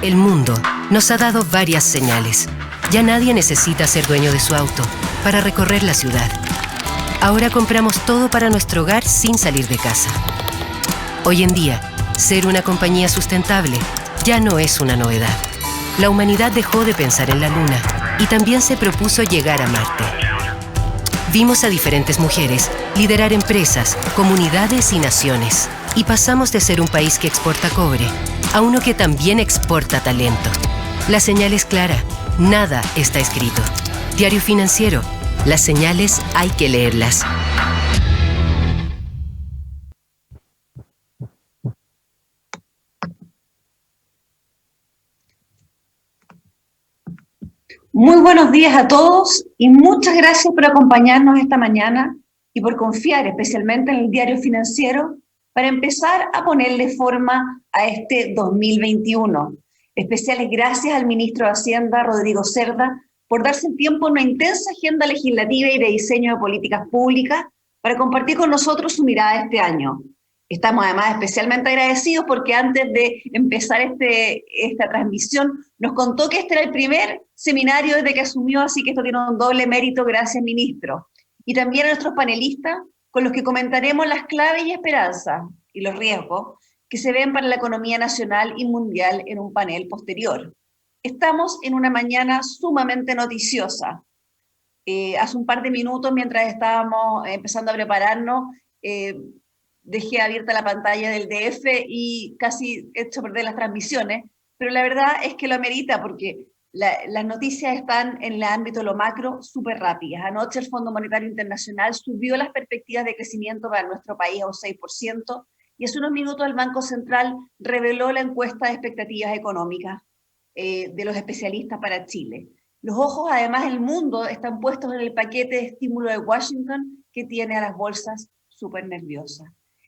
El mundo nos ha dado varias señales. Ya nadie necesita ser dueño de su auto para recorrer la ciudad. Ahora compramos todo para nuestro hogar sin salir de casa. Hoy en día, ser una compañía sustentable ya no es una novedad. La humanidad dejó de pensar en la Luna y también se propuso llegar a Marte. Vimos a diferentes mujeres liderar empresas, comunidades y naciones. Y pasamos de ser un país que exporta cobre a uno que también exporta talento. La señal es clara, nada está escrito. Diario Financiero, las señales hay que leerlas. Muy buenos días a todos y muchas gracias por acompañarnos esta mañana y por confiar especialmente en el Diario Financiero para empezar a ponerle forma a este 2021. Especiales gracias al ministro de Hacienda, Rodrigo Cerda, por darse el tiempo en una intensa agenda legislativa y de diseño de políticas públicas para compartir con nosotros su mirada este año. Estamos además especialmente agradecidos porque antes de empezar esta transmisión nos contó que este era el primer seminario desde que asumió, así que esto tiene un doble mérito, gracias ministro. Y también a nuestros panelistas con los que comentaremos las claves y esperanzas y los riesgos que se ven para la economía nacional y mundial en un panel posterior. Estamos en una mañana sumamente noticiosa. Hace un par de minutos, mientras estábamos empezando a prepararnos, dejé abierta la pantalla del DF y casi he hecho perder las transmisiones, pero la verdad es que lo amerita porque las noticias están en el ámbito de lo macro súper rápidas. Anoche el Fondo Monetario Internacional subió las perspectivas de crecimiento para nuestro país a un 6% y hace unos minutos el Banco Central reveló la encuesta de expectativas económicas de los especialistas para Chile. Los ojos, además, del mundo están puestos en el paquete de estímulo de Washington que tiene a las bolsas súper nerviosas.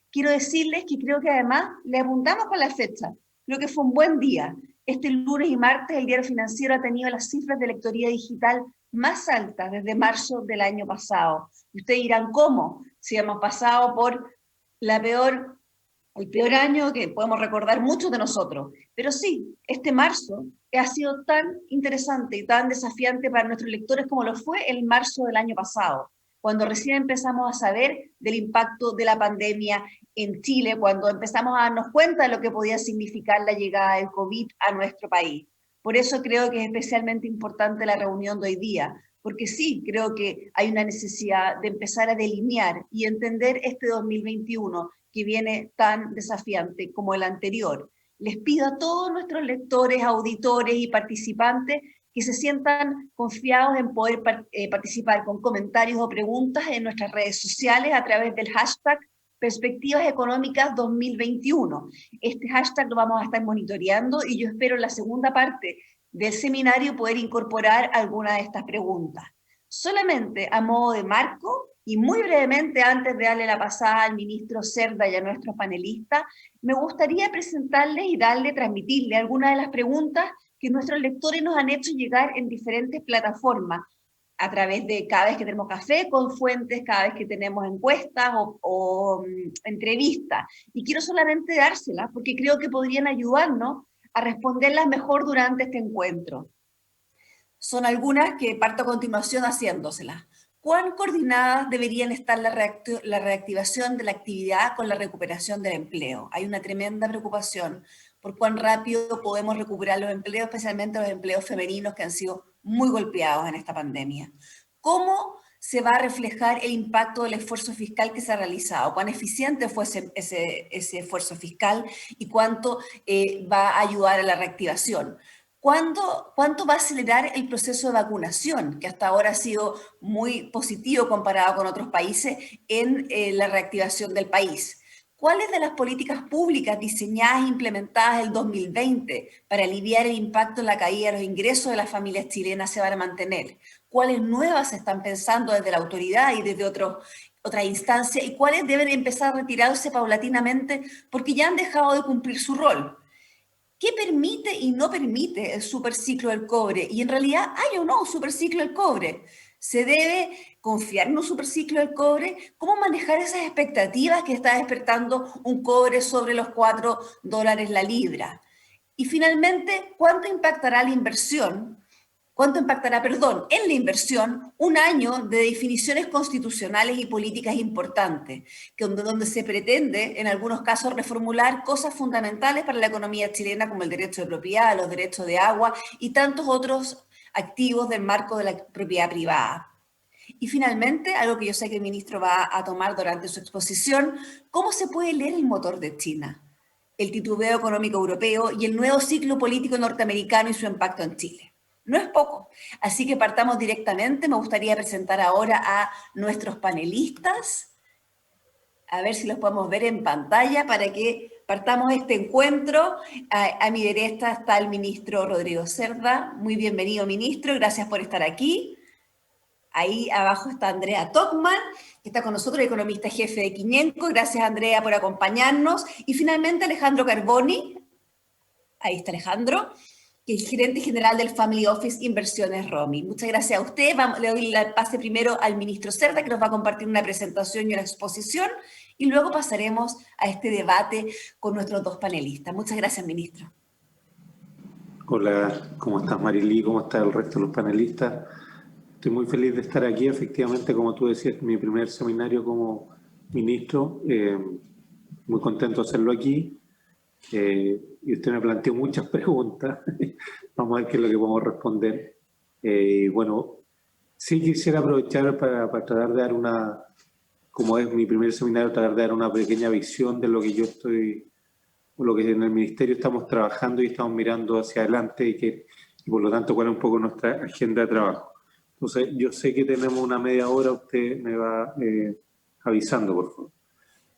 Quiero decirles que creo que además le apuntamos con la fecha. Creo que fue un buen día. Este lunes y martes el Diario Financiero ha tenido las cifras de lectoría digital más altas desde marzo del año pasado. Y ustedes dirán, ¿cómo? Si hemos pasado por el peor año que podemos recordar muchos de nosotros. Pero sí, este marzo ha sido tan interesante y tan desafiante para nuestros lectores como lo fue el marzo del año pasado, cuando recién empezamos a saber del impacto de la pandemia en Chile, cuando empezamos a darnos cuenta de lo que podía significar la llegada del COVID a nuestro país. Por eso creo que es especialmente importante la reunión de hoy día, porque sí, creo que hay una necesidad de empezar a delinear y entender este 2021 que viene tan desafiante como el anterior. Les pido a todos nuestros lectores, auditores y participantes que se sientan confiados en poder participar con comentarios o preguntas en nuestras redes sociales a través del hashtag Perspectivas Económicas 2021. Este hashtag lo vamos a estar monitoreando y yo espero en la segunda parte del seminario poder incorporar alguna de estas preguntas. Solamente a modo de marco y muy brevemente antes de darle la pasada al ministro Cerda y a nuestros panelistas, me gustaría presentarles y transmitirle algunas de las preguntas que nuestros lectores nos han hecho llegar en diferentes plataformas, a través de cada vez que tenemos café con fuentes, cada vez que tenemos encuestas o entrevistas. Y quiero solamente dárselas porque creo que podrían ayudarnos a responderlas mejor durante este encuentro. Son algunas que parto a continuación haciéndoselas. ¿Cuán coordinadas deberían estar la reactivación de la actividad con la recuperación del empleo? Hay una tremenda preocupación por cuán rápido podemos recuperar los empleos, especialmente los empleos femeninos que han sido muy golpeados en esta pandemia. ¿Cómo se va a reflejar el impacto del esfuerzo fiscal que se ha realizado? ¿Cuán eficiente fue ese esfuerzo fiscal y cuánto va a ayudar a la reactivación? ¿Cuánto va a acelerar el proceso de vacunación, que hasta ahora ha sido muy positivo comparado con otros países en la reactivación del país? ¿Cuáles de las políticas públicas diseñadas e implementadas el 2020 para aliviar el impacto en la caída de los ingresos de las familias chilenas se van a mantener? ¿Cuáles nuevas se están pensando desde la autoridad y desde otra instancia? ¿Y cuáles deben empezar a retirarse paulatinamente porque ya han dejado de cumplir su rol? ¿Qué permite y no permite el superciclo del cobre? Y en realidad, ¿hay o no un superciclo del cobre? ¿Se debe confiar en un superciclo del cobre? ¿Cómo manejar esas expectativas que está despertando un cobre sobre los $4 la libra? Y finalmente, ¿cuánto impactará en la inversión un año de definiciones constitucionales y políticas importantes, donde se pretende, en algunos casos, reformular cosas fundamentales para la economía chilena, como el derecho de propiedad, los derechos de agua y tantos otros activos del marco de la propiedad privada? Y finalmente, algo que yo sé que el ministro va a tomar durante su exposición, ¿cómo se puede leer el motor de China, el titubeo económico europeo y el nuevo ciclo político norteamericano y su impacto en Chile? No es poco. Así que partamos directamente. Me gustaría presentar ahora a nuestros panelistas. A ver si los podemos ver en pantalla para que partamos este encuentro. A mi derecha está el ministro Rodrigo Cerda. Muy bienvenido, ministro. Gracias por estar aquí. Ahí abajo está Andrea Tocman, que está con nosotros, economista jefe de Quiñenco. Gracias, Andrea, por acompañarnos. Y finalmente Alejandro Carboni. Ahí está Alejandro, que es gerente general del Family Office Inversiones ROMI. Muchas gracias a usted. Le doy el pase primero al ministro Cerda, que nos va a compartir una presentación y una exposición, y luego pasaremos a este debate con nuestros dos panelistas. Muchas gracias, ministro. Hola, ¿cómo estás, Marilí? ¿Cómo está el resto de los panelistas? Estoy muy feliz de estar aquí. Efectivamente, como tú decías, mi primer seminario como ministro. Muy contento de hacerlo aquí. Y usted me planteó muchas preguntas. Vamos a ver qué es lo que podemos responder. Bueno, sí quisiera aprovechar para tratar de dar como es mi primer seminario, tratar de dar una pequeña visión de lo que yo estoy, o lo que en el ministerio estamos trabajando y estamos mirando hacia adelante y por lo tanto cuál es un poco nuestra agenda de trabajo. Entonces, yo sé que tenemos una media hora, usted me va avisando, por favor.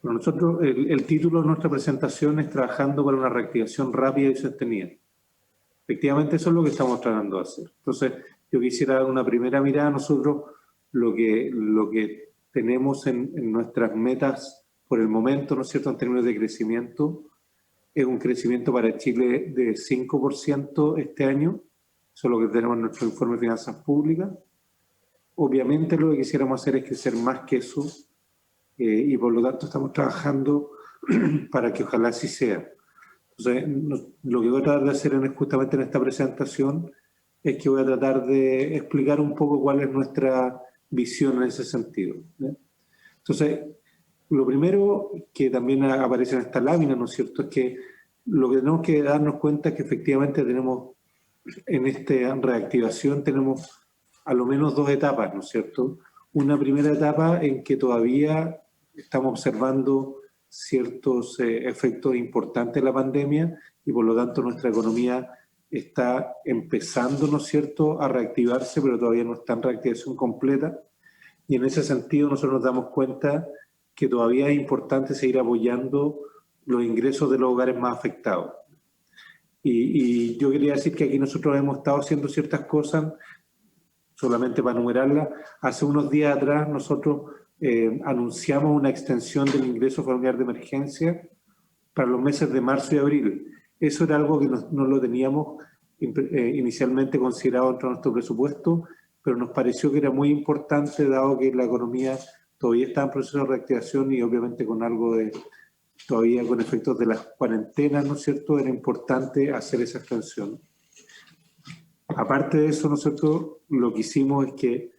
Pero nosotros, el título de nuestra presentación es Trabajando para una reactivación rápida y sostenida. Efectivamente, eso es lo que estamos tratando de hacer. Entonces, yo quisiera dar una primera mirada. Nosotros lo que tenemos en nuestras metas por el momento, ¿no es cierto?, en términos de crecimiento, es un crecimiento para Chile de 5% este año. Eso es lo que tenemos en nuestro informe de finanzas públicas. Obviamente lo que quisiéramos hacer es crecer más que eso y por lo tanto estamos trabajando para que ojalá así sea. Entonces, lo que voy a tratar de hacer justamente en esta presentación es que voy a tratar de explicar un poco cuál es nuestra visión en ese sentido, ¿sí? Entonces, lo primero que también aparece en esta lámina, ¿no es cierto?, es que lo que tenemos que darnos cuenta es que efectivamente tenemos en esta reactivación tenemos a lo menos dos etapas, ¿no es cierto? Una primera etapa en que todavía estamos observando ciertos efectos importantes de la pandemia y por lo tanto nuestra economía está empezando, ¿no es cierto?, a reactivarse, pero todavía no está en reactivación completa. Y en ese sentido nosotros nos damos cuenta que todavía es importante seguir apoyando los ingresos de los hogares más afectados. Y yo quería decir que aquí nosotros hemos estado haciendo ciertas cosas, solamente para enumerarlas. Hace unos días atrás nosotros anunciamos una extensión del ingreso familiar de emergencia para los meses de marzo y abril. Eso era algo que no lo teníamos inicialmente considerado dentro de nuestro presupuesto, pero nos pareció que era muy importante, dado que la economía todavía está en proceso de reactivación y obviamente con algo todavía con efectos de las cuarentenas, ¿no es cierto?, era importante hacer esa extensión. Aparte de eso, nosotros lo que hicimos es que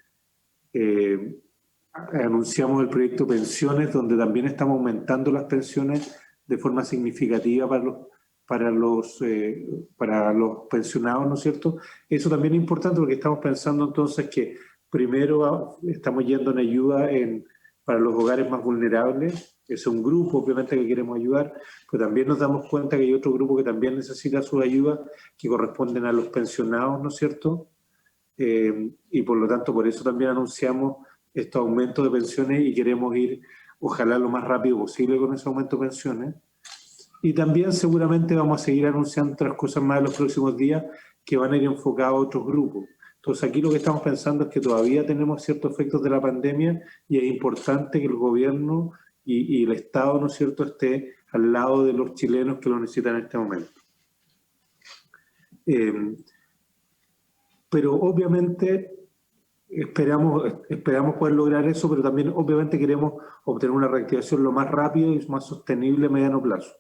anunciamos el proyecto Pensiones, donde también estamos aumentando las pensiones de forma significativa para los pensionados, ¿no es cierto? Eso también es importante porque estamos pensando entonces que primero estamos yendo en ayuda para los hogares más vulnerables. Es un grupo, obviamente, que queremos ayudar, pero también nos damos cuenta que hay otro grupo que también necesita su ayuda, que corresponden a los pensionados, ¿no es cierto? Y por lo tanto, por eso también anunciamos estos aumentos de pensiones y queremos ir, ojalá, lo más rápido posible con ese aumento de pensiones. Y también seguramente vamos a seguir anunciando otras cosas más en los próximos días que van a ir enfocados a otros grupos. Entonces aquí lo que estamos pensando es que todavía tenemos ciertos efectos de la pandemia y es importante que el gobierno y el Estado, ¿no es cierto?, esté al lado de los chilenos que lo necesitan en este momento. Pero obviamente esperamos poder lograr eso, pero también obviamente queremos obtener una reactivación lo más rápido y más sostenible a mediano plazo.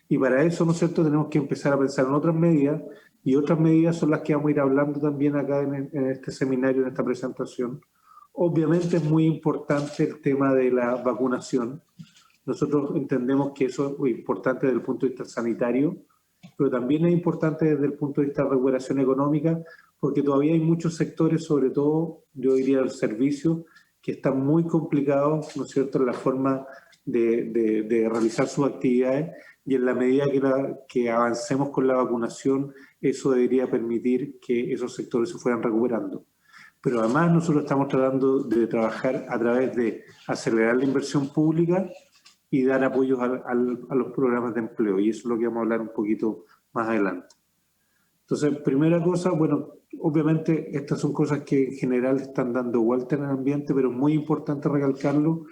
Y para eso, ¿no es cierto?, tenemos que empezar a pensar en otras medidas, y otras medidas son las que vamos a ir hablando también acá en este seminario, en esta presentación. Obviamente es muy importante el tema de la vacunación. Nosotros entendemos que eso es muy importante desde el punto de vista sanitario, pero también es importante desde el punto de vista de recuperación económica, porque todavía hay muchos sectores, sobre todo, yo diría, el servicio, que están muy complicados, ¿no es cierto?, en la forma de realizar sus actividades, y en la medida que avancemos con la vacunación, eso debería permitir que esos sectores se fueran recuperando. Pero además nosotros estamos tratando de trabajar a través de acelerar la inversión pública y dar apoyos a los programas de empleo, y eso es lo que vamos a hablar un poquito más adelante. Entonces, primera cosa, bueno, obviamente estas son cosas que en general están dando vuelta en el ambiente, pero es muy importante recalcarlo,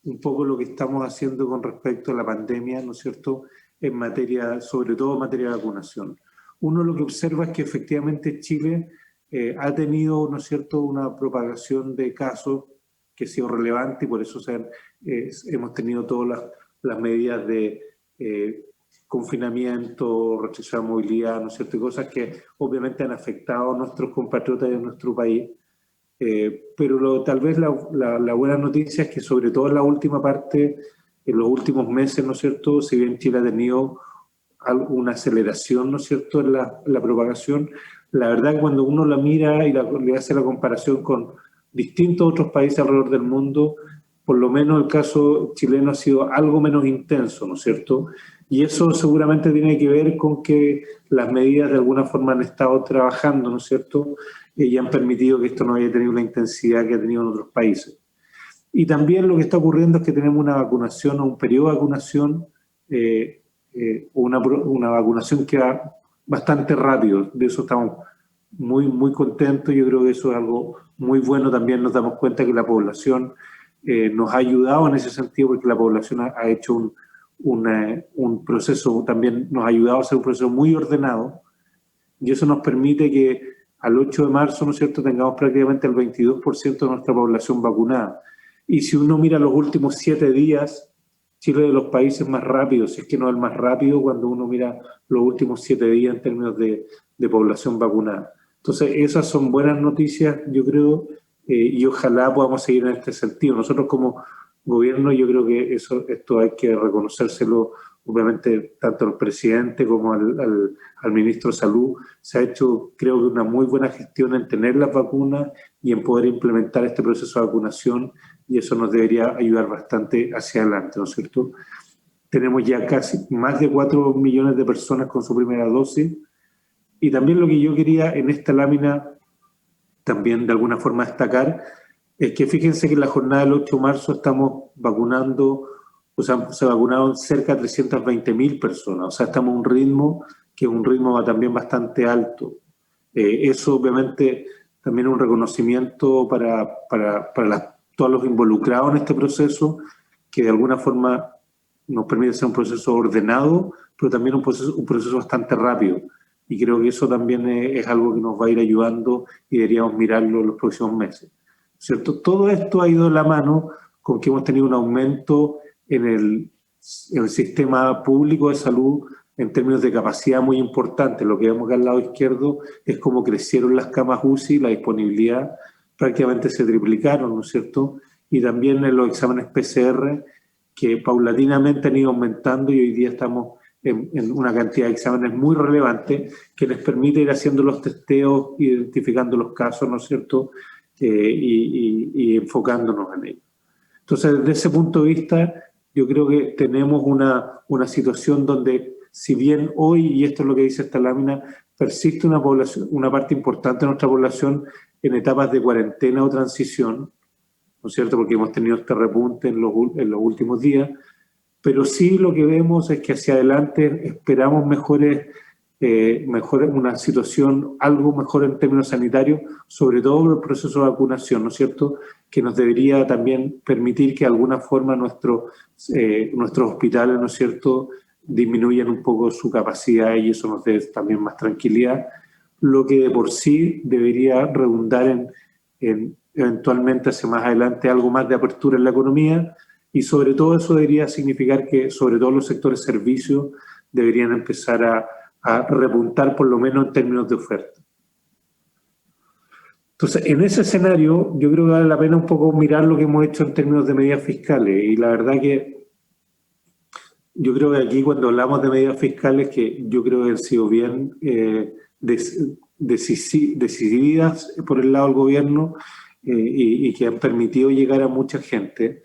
un poco lo que estamos haciendo con respecto a la pandemia, ¿no es cierto?, en materia, sobre todo en materia de vacunación. Uno lo que observa es que efectivamente Chile ha tenido, ¿no es cierto?, una propagación de casos que ha sido relevante, y por eso hemos tenido todas las medidas de confinamiento, restricción de movilidad, ¿no es cierto?, y cosas que obviamente han afectado a nuestros compatriotas de nuestro país. Pero tal vez la buena noticia es que sobre todo en la última parte, en los últimos meses, ¿no es cierto?, si bien Chile ha tenido una aceleración, ¿no es cierto?, en la propagación, la verdad que cuando uno la mira y le hace la comparación con distintos otros países alrededor del mundo, por lo menos el caso chileno ha sido algo menos intenso, ¿no es cierto? Y eso seguramente tiene que ver con que las medidas de alguna forma han estado trabajando, ¿no es cierto?, y han permitido que esto no haya tenido la intensidad que ha tenido en otros países. Y también lo que está ocurriendo es que tenemos una vacunación o un periodo de vacunación, una vacunación que va bastante rápido. De eso estamos muy, muy contentos. Yo creo que eso es algo muy bueno. También nos damos cuenta que la población nos ha ayudado en ese sentido, porque la población ha hecho un proceso, también nos ha ayudado a hacer un proceso muy ordenado, y eso nos permite que al 8 de marzo, ¿no es cierto?, tengamos prácticamente el 22% de nuestra población vacunada. Y si uno mira los últimos 7 días, Chile es de los países más rápidos, si es que no el más rápido, cuando uno mira los últimos 7 días en términos de población vacunada. Entonces, esas son buenas noticias, yo creo, y ojalá podamos seguir en este sentido. Nosotros como gobierno, yo creo que esto hay que reconocérselo, obviamente, tanto al presidente como al ministro de Salud. Se ha hecho, creo que, una muy buena gestión en tener las vacunas y en poder implementar este proceso de vacunación, y eso nos debería ayudar bastante hacia adelante, ¿no es cierto? Tenemos ya casi más de 4 millones de personas con su primera dosis, y también lo que yo quería en esta lámina también de alguna forma destacar es que fíjense que en la jornada del 8 de marzo estamos vacunando, o sea, se vacunaron cerca de 320.000 personas, o sea, estamos a un ritmo que es un ritmo también bastante alto. Eso obviamente también es un reconocimiento para todos los involucrados en este proceso, que de alguna forma nos permite hacer un proceso ordenado, pero también un proceso bastante rápido. Y creo que eso también es algo que nos va a ir ayudando y deberíamos mirarlo en los próximos meses, ¿cierto? Todo esto ha ido de la mano con que hemos tenido un aumento en el sistema público de salud en términos de capacidad muy importante. Lo que vemos acá al lado izquierdo es cómo crecieron las camas UCI, la disponibilidad prácticamente se triplicaron, ¿no es cierto? Y también en los exámenes PCR, que paulatinamente han ido aumentando, y hoy día estamos en una cantidad de exámenes muy relevante que les permite ir haciendo los testeos, identificando los casos, ¿no es cierto?, y enfocándonos en ellos. Entonces, desde ese punto de vista, yo creo que tenemos una situación donde, si bien hoy, y esto es lo que dice esta lámina, persiste una parte importante de nuestra población en etapas de cuarentena o transición, ¿no es cierto?, porque hemos tenido este repunte en los últimos días, pero sí lo que vemos es que hacia adelante esperamos una situación algo mejor en términos sanitarios, sobre todo el proceso de vacunación, ¿no es cierto?, que nos debería también permitir que de alguna forma nuestros hospitales, ¿no es cierto?, disminuyan un poco su capacidad, y eso nos dé también más tranquilidad, lo que de por sí debería redundar en eventualmente hacia más adelante algo más de apertura en la economía, y sobre todo eso debería significar que sobre todo los sectores servicios deberían empezar a repuntar por lo menos en términos de oferta. Entonces, en ese escenario, yo creo que vale la pena un poco mirar lo que hemos hecho en términos de medidas fiscales. Y la verdad que yo creo que aquí cuando hablamos de medidas fiscales, que yo creo que han sido bien decididas por el lado del gobierno y que han permitido llegar a mucha gente.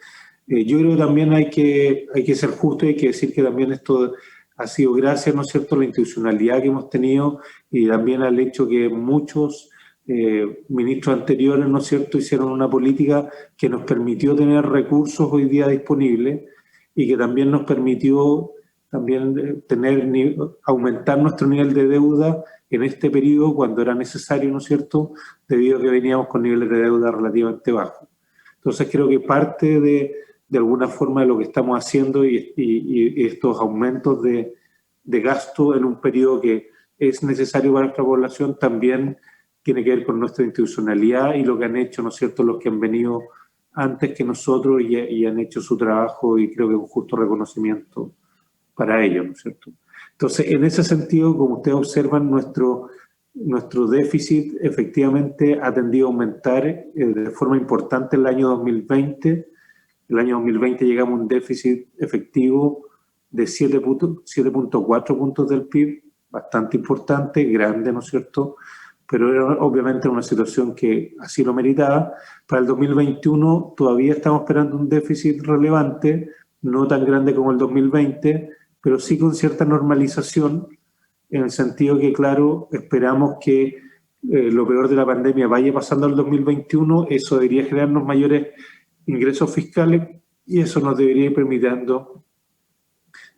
Yo creo que también hay que ser justo y hay que decir que también esto ha sido gracias, ¿no es cierto?, a la institucionalidad que hemos tenido y también al hecho que muchos ministros anteriores, ¿no es cierto?, hicieron una política que nos permitió tener recursos hoy día disponibles y que también nos permitió también aumentar nuestro nivel de deuda en este periodo cuando era necesario, ¿no es cierto?, debido a que veníamos con niveles de deuda relativamente bajos. Entonces creo que parte de alguna forma de lo que estamos haciendo y estos aumentos de gasto en un periodo que es necesario para nuestra población también tiene que ver con nuestra institucionalidad y lo que han hecho, ¿no es cierto?, los que han venido antes que nosotros y han hecho su trabajo y creo que un justo reconocimiento para ellos, ¿no es cierto? Entonces, en ese sentido, como ustedes observan, nuestro déficit efectivamente ha tendido a aumentar de forma importante el año 2020. El año 2020 llegamos a un déficit efectivo de 7.4 puntos del PIB, bastante importante, grande, ¿no es cierto?, pero era obviamente una situación que así lo meritaba. Para el 2021 todavía estamos esperando un déficit relevante, no tan grande como el 2020, pero sí con cierta normalización, en el sentido que, claro, esperamos que lo peor de la pandemia vaya pasando al 2021, eso debería generarnos mayores ingresos fiscales y eso nos debería ir permitiendo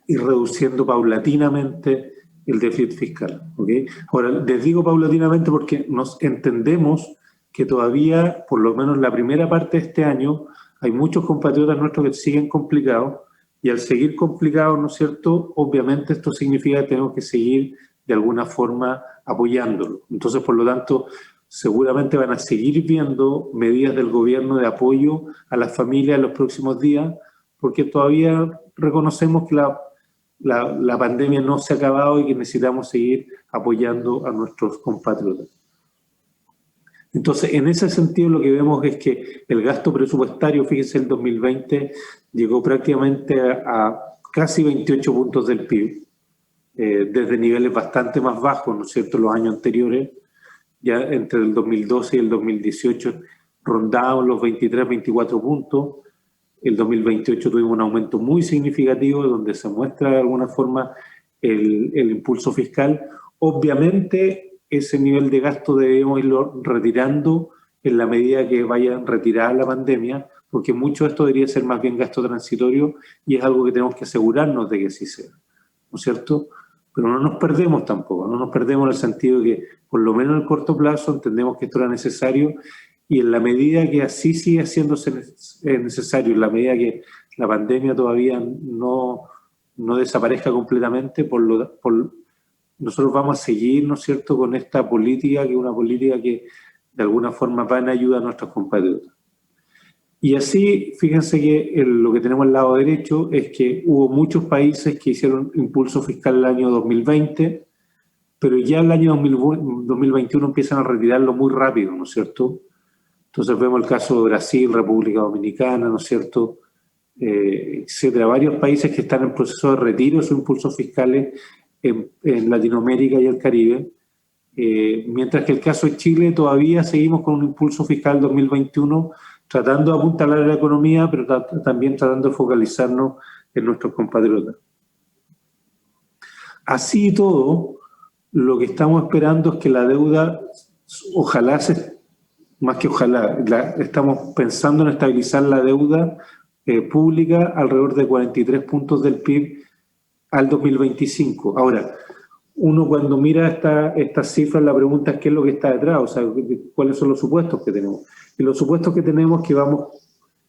ir reduciendo paulatinamente el déficit fiscal. ¿Okay? Ahora, les digo paulatinamente porque nos entendemos que todavía, por lo menos la primera parte de este año, hay muchos compatriotas nuestros que siguen complicados y al seguir complicados, ¿no es cierto?, obviamente esto significa que tenemos que seguir de alguna forma apoyándolo. Entonces, por lo tanto, seguramente van a seguir viendo medidas del gobierno de apoyo a las familias en los próximos días, porque todavía reconocemos que la pandemia no se ha acabado y que necesitamos seguir apoyando a nuestros compatriotas. Entonces, en ese sentido, lo que vemos es que el gasto presupuestario, fíjense, el 2020 llegó prácticamente a casi 28 puntos del PIB, desde niveles bastante más bajos, ¿no es cierto?, los años anteriores. Ya entre el 2012 y el 2018 rondábamos los 23, 24 puntos. El 2028 tuvimos un aumento muy significativo donde se muestra de alguna forma el impulso fiscal. Obviamente ese nivel de gasto debemos irlo retirando en la medida que vaya retirada la pandemia, porque mucho de esto debería ser más bien gasto transitorio y es algo que tenemos que asegurarnos de que sí sea, ¿no es cierto? Pero no nos perdemos tampoco, no nos perdemos en el sentido de que por lo menos en el corto plazo entendemos que esto era necesario y en la medida que así sigue haciéndose necesario, en la medida que la pandemia todavía no desaparezca completamente, nosotros vamos a seguir, ¿no es cierto?, con esta política, que es una política que de alguna forma va en ayuda a nuestros compatriotas. Y así, fíjense que lo que tenemos al lado derecho es que hubo muchos países que hicieron impulso fiscal el año 2020, pero ya el año 2021 empiezan a retirarlo muy rápido, ¿no es cierto? Entonces vemos el caso de Brasil, República Dominicana, ¿no es cierto?, etcétera. Varios países que están en proceso de retiro de sus impulsos fiscales en Latinoamérica y el Caribe, mientras que el caso de Chile todavía seguimos con un impulso fiscal 2021 tratando de apuntalar a la economía, pero también tratando de focalizarnos en nuestros compatriotas. Así y todo, lo que estamos esperando es que la deuda, ojalá, más que ojalá, estamos pensando en estabilizar la deuda pública alrededor de 43 puntos del PIB al 2025. Ahora, uno cuando mira estas cifras, la pregunta es qué es lo que está detrás, o sea, cuáles son los supuestos que tenemos. Y los supuestos que tenemos es que vamos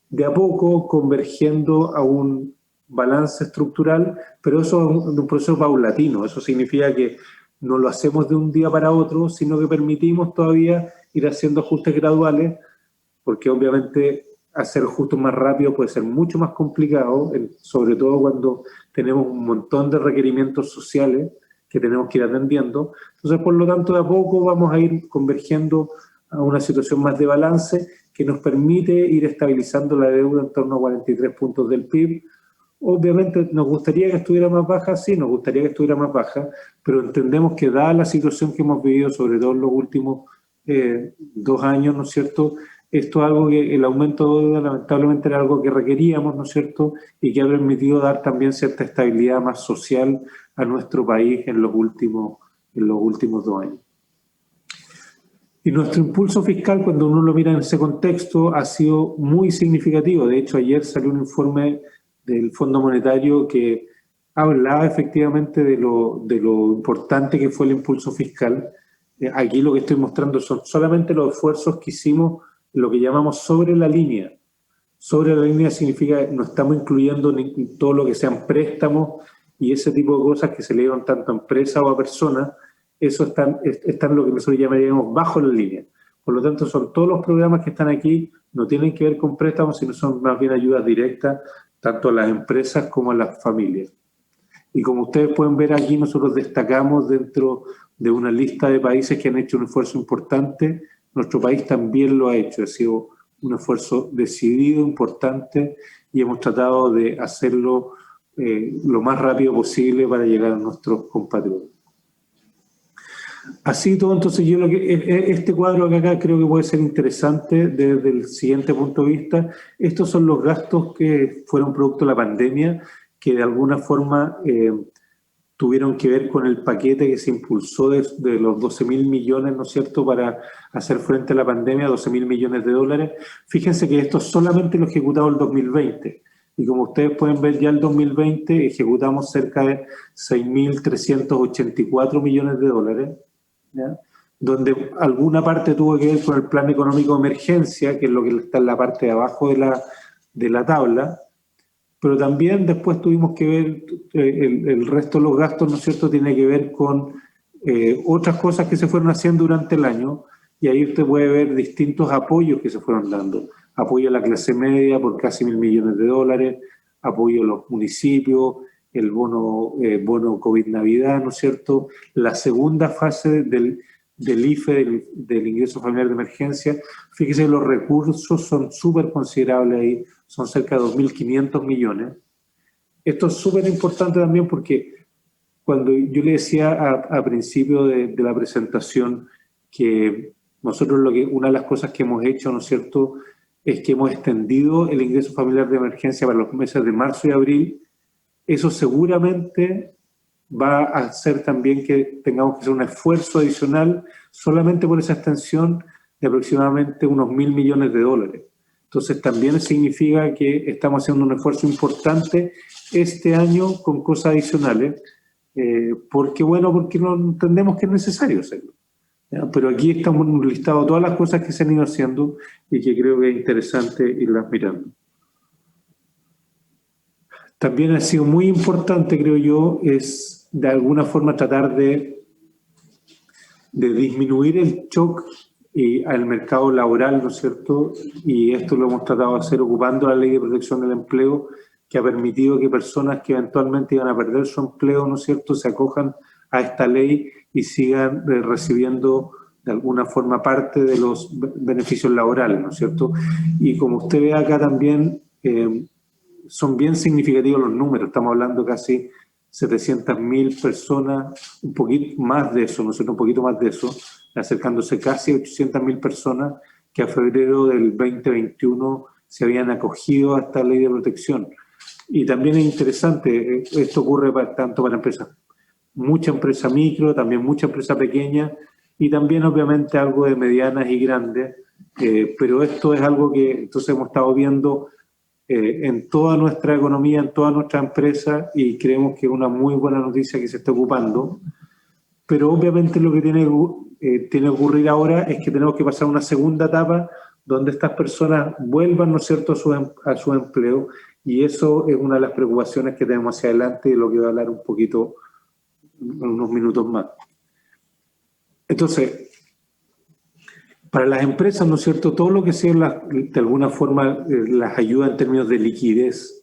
de a poco convergiendo a un balance estructural, pero eso es un proceso paulatino. Eso significa que no lo hacemos de un día para otro, sino que permitimos todavía ir haciendo ajustes graduales, porque obviamente hacer ajustes más rápido puede ser mucho más complicado, sobre todo cuando tenemos un montón de requerimientos sociales que tenemos que ir atendiendo. Entonces, por lo tanto, de a poco vamos a ir convergiendo a una situación más de balance que nos permite ir estabilizando la deuda en torno a 43 puntos del PIB. Obviamente, ¿nos gustaría que estuviera más baja? Sí, nos gustaría que estuviera más baja, pero entendemos que dada la situación que hemos vivido, sobre todo en los últimos 2 años, ¿no es cierto?, esto es algo que el aumento de deuda lamentablemente era algo que requeríamos, ¿no es cierto?, y que ha permitido dar también cierta estabilidad más social a nuestro país en los últimos 2 años. Y nuestro impulso fiscal, cuando uno lo mira en ese contexto, ha sido muy significativo. De hecho, ayer salió un informe del Fondo Monetario que hablaba efectivamente de lo importante que fue el impulso fiscal. Aquí lo que estoy mostrando son solamente los esfuerzos que hicimos, lo que llamamos sobre la línea. Sobre la línea significa no estamos incluyendo todo lo que sean préstamos y ese tipo de cosas que se le dieron tanto a empresas o a personas. Eso están lo que nosotros llamaríamos bajo la línea. Por lo tanto, son todos los programas que están aquí, no tienen que ver con préstamos, sino son más bien ayudas directas, tanto a las empresas como a las familias. Y como ustedes pueden ver aquí, nosotros destacamos dentro de una lista de países que han hecho un esfuerzo importante. Nuestro país también lo ha hecho, ha sido un esfuerzo decidido, importante, y hemos tratado de hacerlo lo más rápido posible para llegar a nuestros compatriotas. Así todo, entonces yo este cuadro acá creo que puede ser interesante desde el siguiente punto de vista. Estos son los gastos que fueron producto de la pandemia, que de alguna forma tuvieron que ver con el paquete que se impulsó de los 12.000 millones, ¿no es cierto?, para hacer frente a la pandemia, 12.000 millones de dólares. Fíjense que esto solamente lo ejecutado el 2020. Y como ustedes pueden ver, ya el 2020 ejecutamos cerca de 6.384 millones de dólares, ¿ya?, donde alguna parte tuvo que ver con el plan económico de emergencia, que es lo que está en la parte de abajo de la tabla, pero también después tuvimos que ver el resto de los gastos, ¿no es cierto?, tiene que ver con otras cosas que se fueron haciendo durante el año, y ahí usted puede ver distintos apoyos que se fueron dando. Apoyo a la clase media por casi 1.000 millones de dólares, apoyo a los municipios, el bono COVID Navidad, ¿no es cierto?, la segunda fase del IFE, del ingreso familiar de emergencia. Fíjese que los recursos son súper considerables ahí, son cerca de 2.500 millones. Esto es súper importante también porque cuando yo le decía a principio de la presentación que nosotros una de las cosas que hemos hecho, ¿no es cierto?, es que hemos extendido el ingreso familiar de emergencia para los meses de marzo y abril. Eso seguramente va a hacer también que tengamos que hacer un esfuerzo adicional solamente por esa extensión de aproximadamente unos 1.000 millones de dólares. Entonces también significa que estamos haciendo un esfuerzo importante este año con cosas adicionales, porque no entendemos que es necesario hacerlo. ¿Ya? Pero aquí estamos listado todas las cosas que se han ido haciendo y que creo que es interesante irlas mirando. También ha sido muy importante, creo yo, es de alguna forma tratar de disminuir el shock al mercado laboral, ¿no es cierto? Y esto lo hemos tratado de hacer ocupando la Ley de Protección del Empleo, que ha permitido que personas que eventualmente iban a perder su empleo, ¿no es cierto?, se acojan a esta ley y sigan recibiendo de alguna forma parte de los beneficios laborales, ¿no es cierto? Y como usted ve acá también, son bien significativos los números. Estamos hablando casi 700.000 personas, un poquito más de eso, ¿no es cierto?, un poquito más de eso, acercándose casi a 800.000 personas que a febrero del 2021 se habían acogido a esta ley de protección. Y también es interesante, esto ocurre tanto para empresas, mucha empresa micro, también mucha empresa pequeña y también obviamente algo de medianas y grandes, pero esto es algo que entonces hemos estado viendo en toda nuestra economía, en toda nuestra empresa, y creemos que es una muy buena noticia que se está ocupando. Pero obviamente lo que tiene que ocurrir ahora es que tenemos que pasar una segunda etapa donde estas personas vuelvan, ¿no es cierto?, a su empleo, y eso es una de las preocupaciones que tenemos hacia adelante y de lo que voy a hablar un poquito en unos minutos más. Entonces, Para las empresas, ¿no es cierto?, todo lo que sea de alguna forma las ayuda en términos de liquidez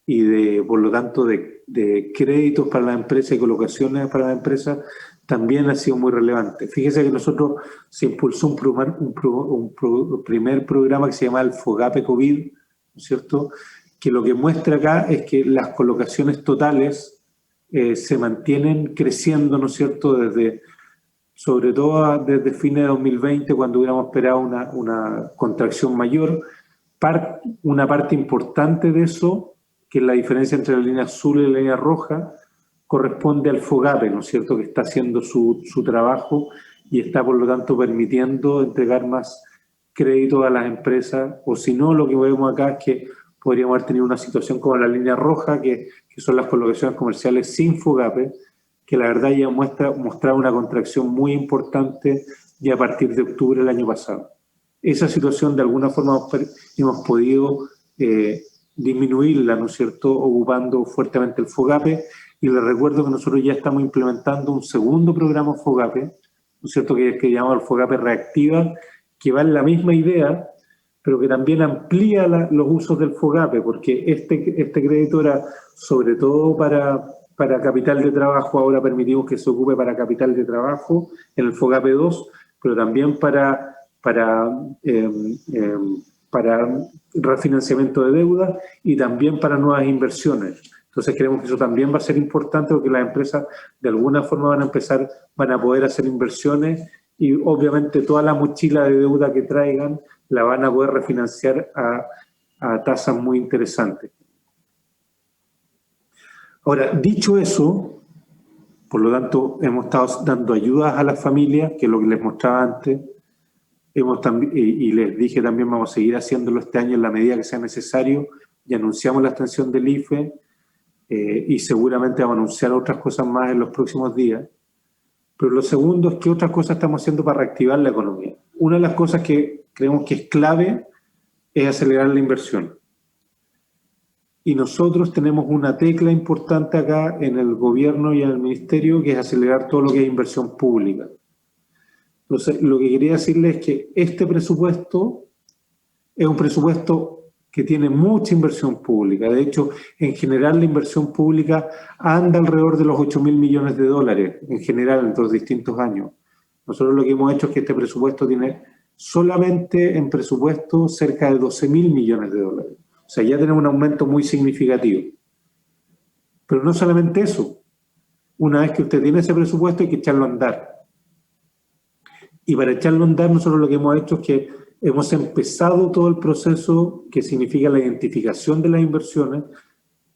y por lo tanto, de créditos para las empresas y colocaciones para las empresas, también ha sido muy relevante. Fíjese que nosotros se impulsó un primer programa que se llama el FOGAPE COVID, ¿no es cierto?, que lo que muestra acá es que las colocaciones totales se mantienen creciendo, ¿no es cierto?, sobre todo desde fines de 2020, cuando hubiéramos esperado una contracción mayor. Una parte importante de eso, que es la diferencia entre la línea azul y la línea roja, corresponde al FOGAPE, ¿no es cierto?, que está haciendo su trabajo y está, por lo tanto, permitiendo entregar más crédito a las empresas, o si no, lo que vemos acá es que podríamos haber tenido una situación como la línea roja, que son las colocaciones comerciales sin FOGAPE, que la verdad ya mostraba una contracción muy importante ya a partir de octubre del año pasado. Esa situación, de alguna forma, hemos podido disminuirla, ¿no es cierto?, ocupando fuertemente el FOGAPE, y les recuerdo que nosotros ya estamos implementando un segundo programa FOGAPE, ¿no es cierto?, que llamamos el FOGAPE Reactiva, que va en la misma idea, pero que también amplía los usos del FOGAPE, porque este crédito era sobre todo para capital de trabajo. Ahora permitimos que se ocupe para capital de trabajo en el FOGAPE 2, pero también para refinanciamiento de deuda y también para nuevas inversiones. Entonces creemos que eso también va a ser importante, porque las empresas de alguna forma van a poder hacer inversiones, y obviamente toda la mochila de deuda que traigan la van a poder refinanciar a tasas muy interesantes. Ahora, dicho eso, por lo tanto, hemos estado dando ayudas a las familias, que es lo que les mostraba antes, y les dije también, vamos a seguir haciéndolo este año en la medida que sea necesario, y anunciamos la extensión del IFE, y seguramente vamos a anunciar otras cosas más en los próximos días. Pero lo segundo es que otras cosas estamos haciendo para reactivar la economía. Una de las cosas que creemos que es clave es acelerar la inversión. Y nosotros tenemos una tecla importante acá en el gobierno y en el ministerio, que es acelerar todo lo que es inversión pública. Entonces, lo que quería decirles es que este presupuesto es un presupuesto que tiene mucha inversión pública. De hecho, en general la inversión pública anda alrededor de los 8.000 millones de dólares, en general, entre los distintos años. Nosotros lo que hemos hecho es que este presupuesto tiene solamente en presupuesto cerca de 12.000 millones de dólares. O sea, ya tenemos un aumento muy significativo. Pero no solamente eso. Una vez que usted tiene ese presupuesto, hay que echarlo a andar. Y para echarlo a andar, nosotros lo que hemos hecho es que hemos empezado todo el proceso que significa la identificación de las inversiones.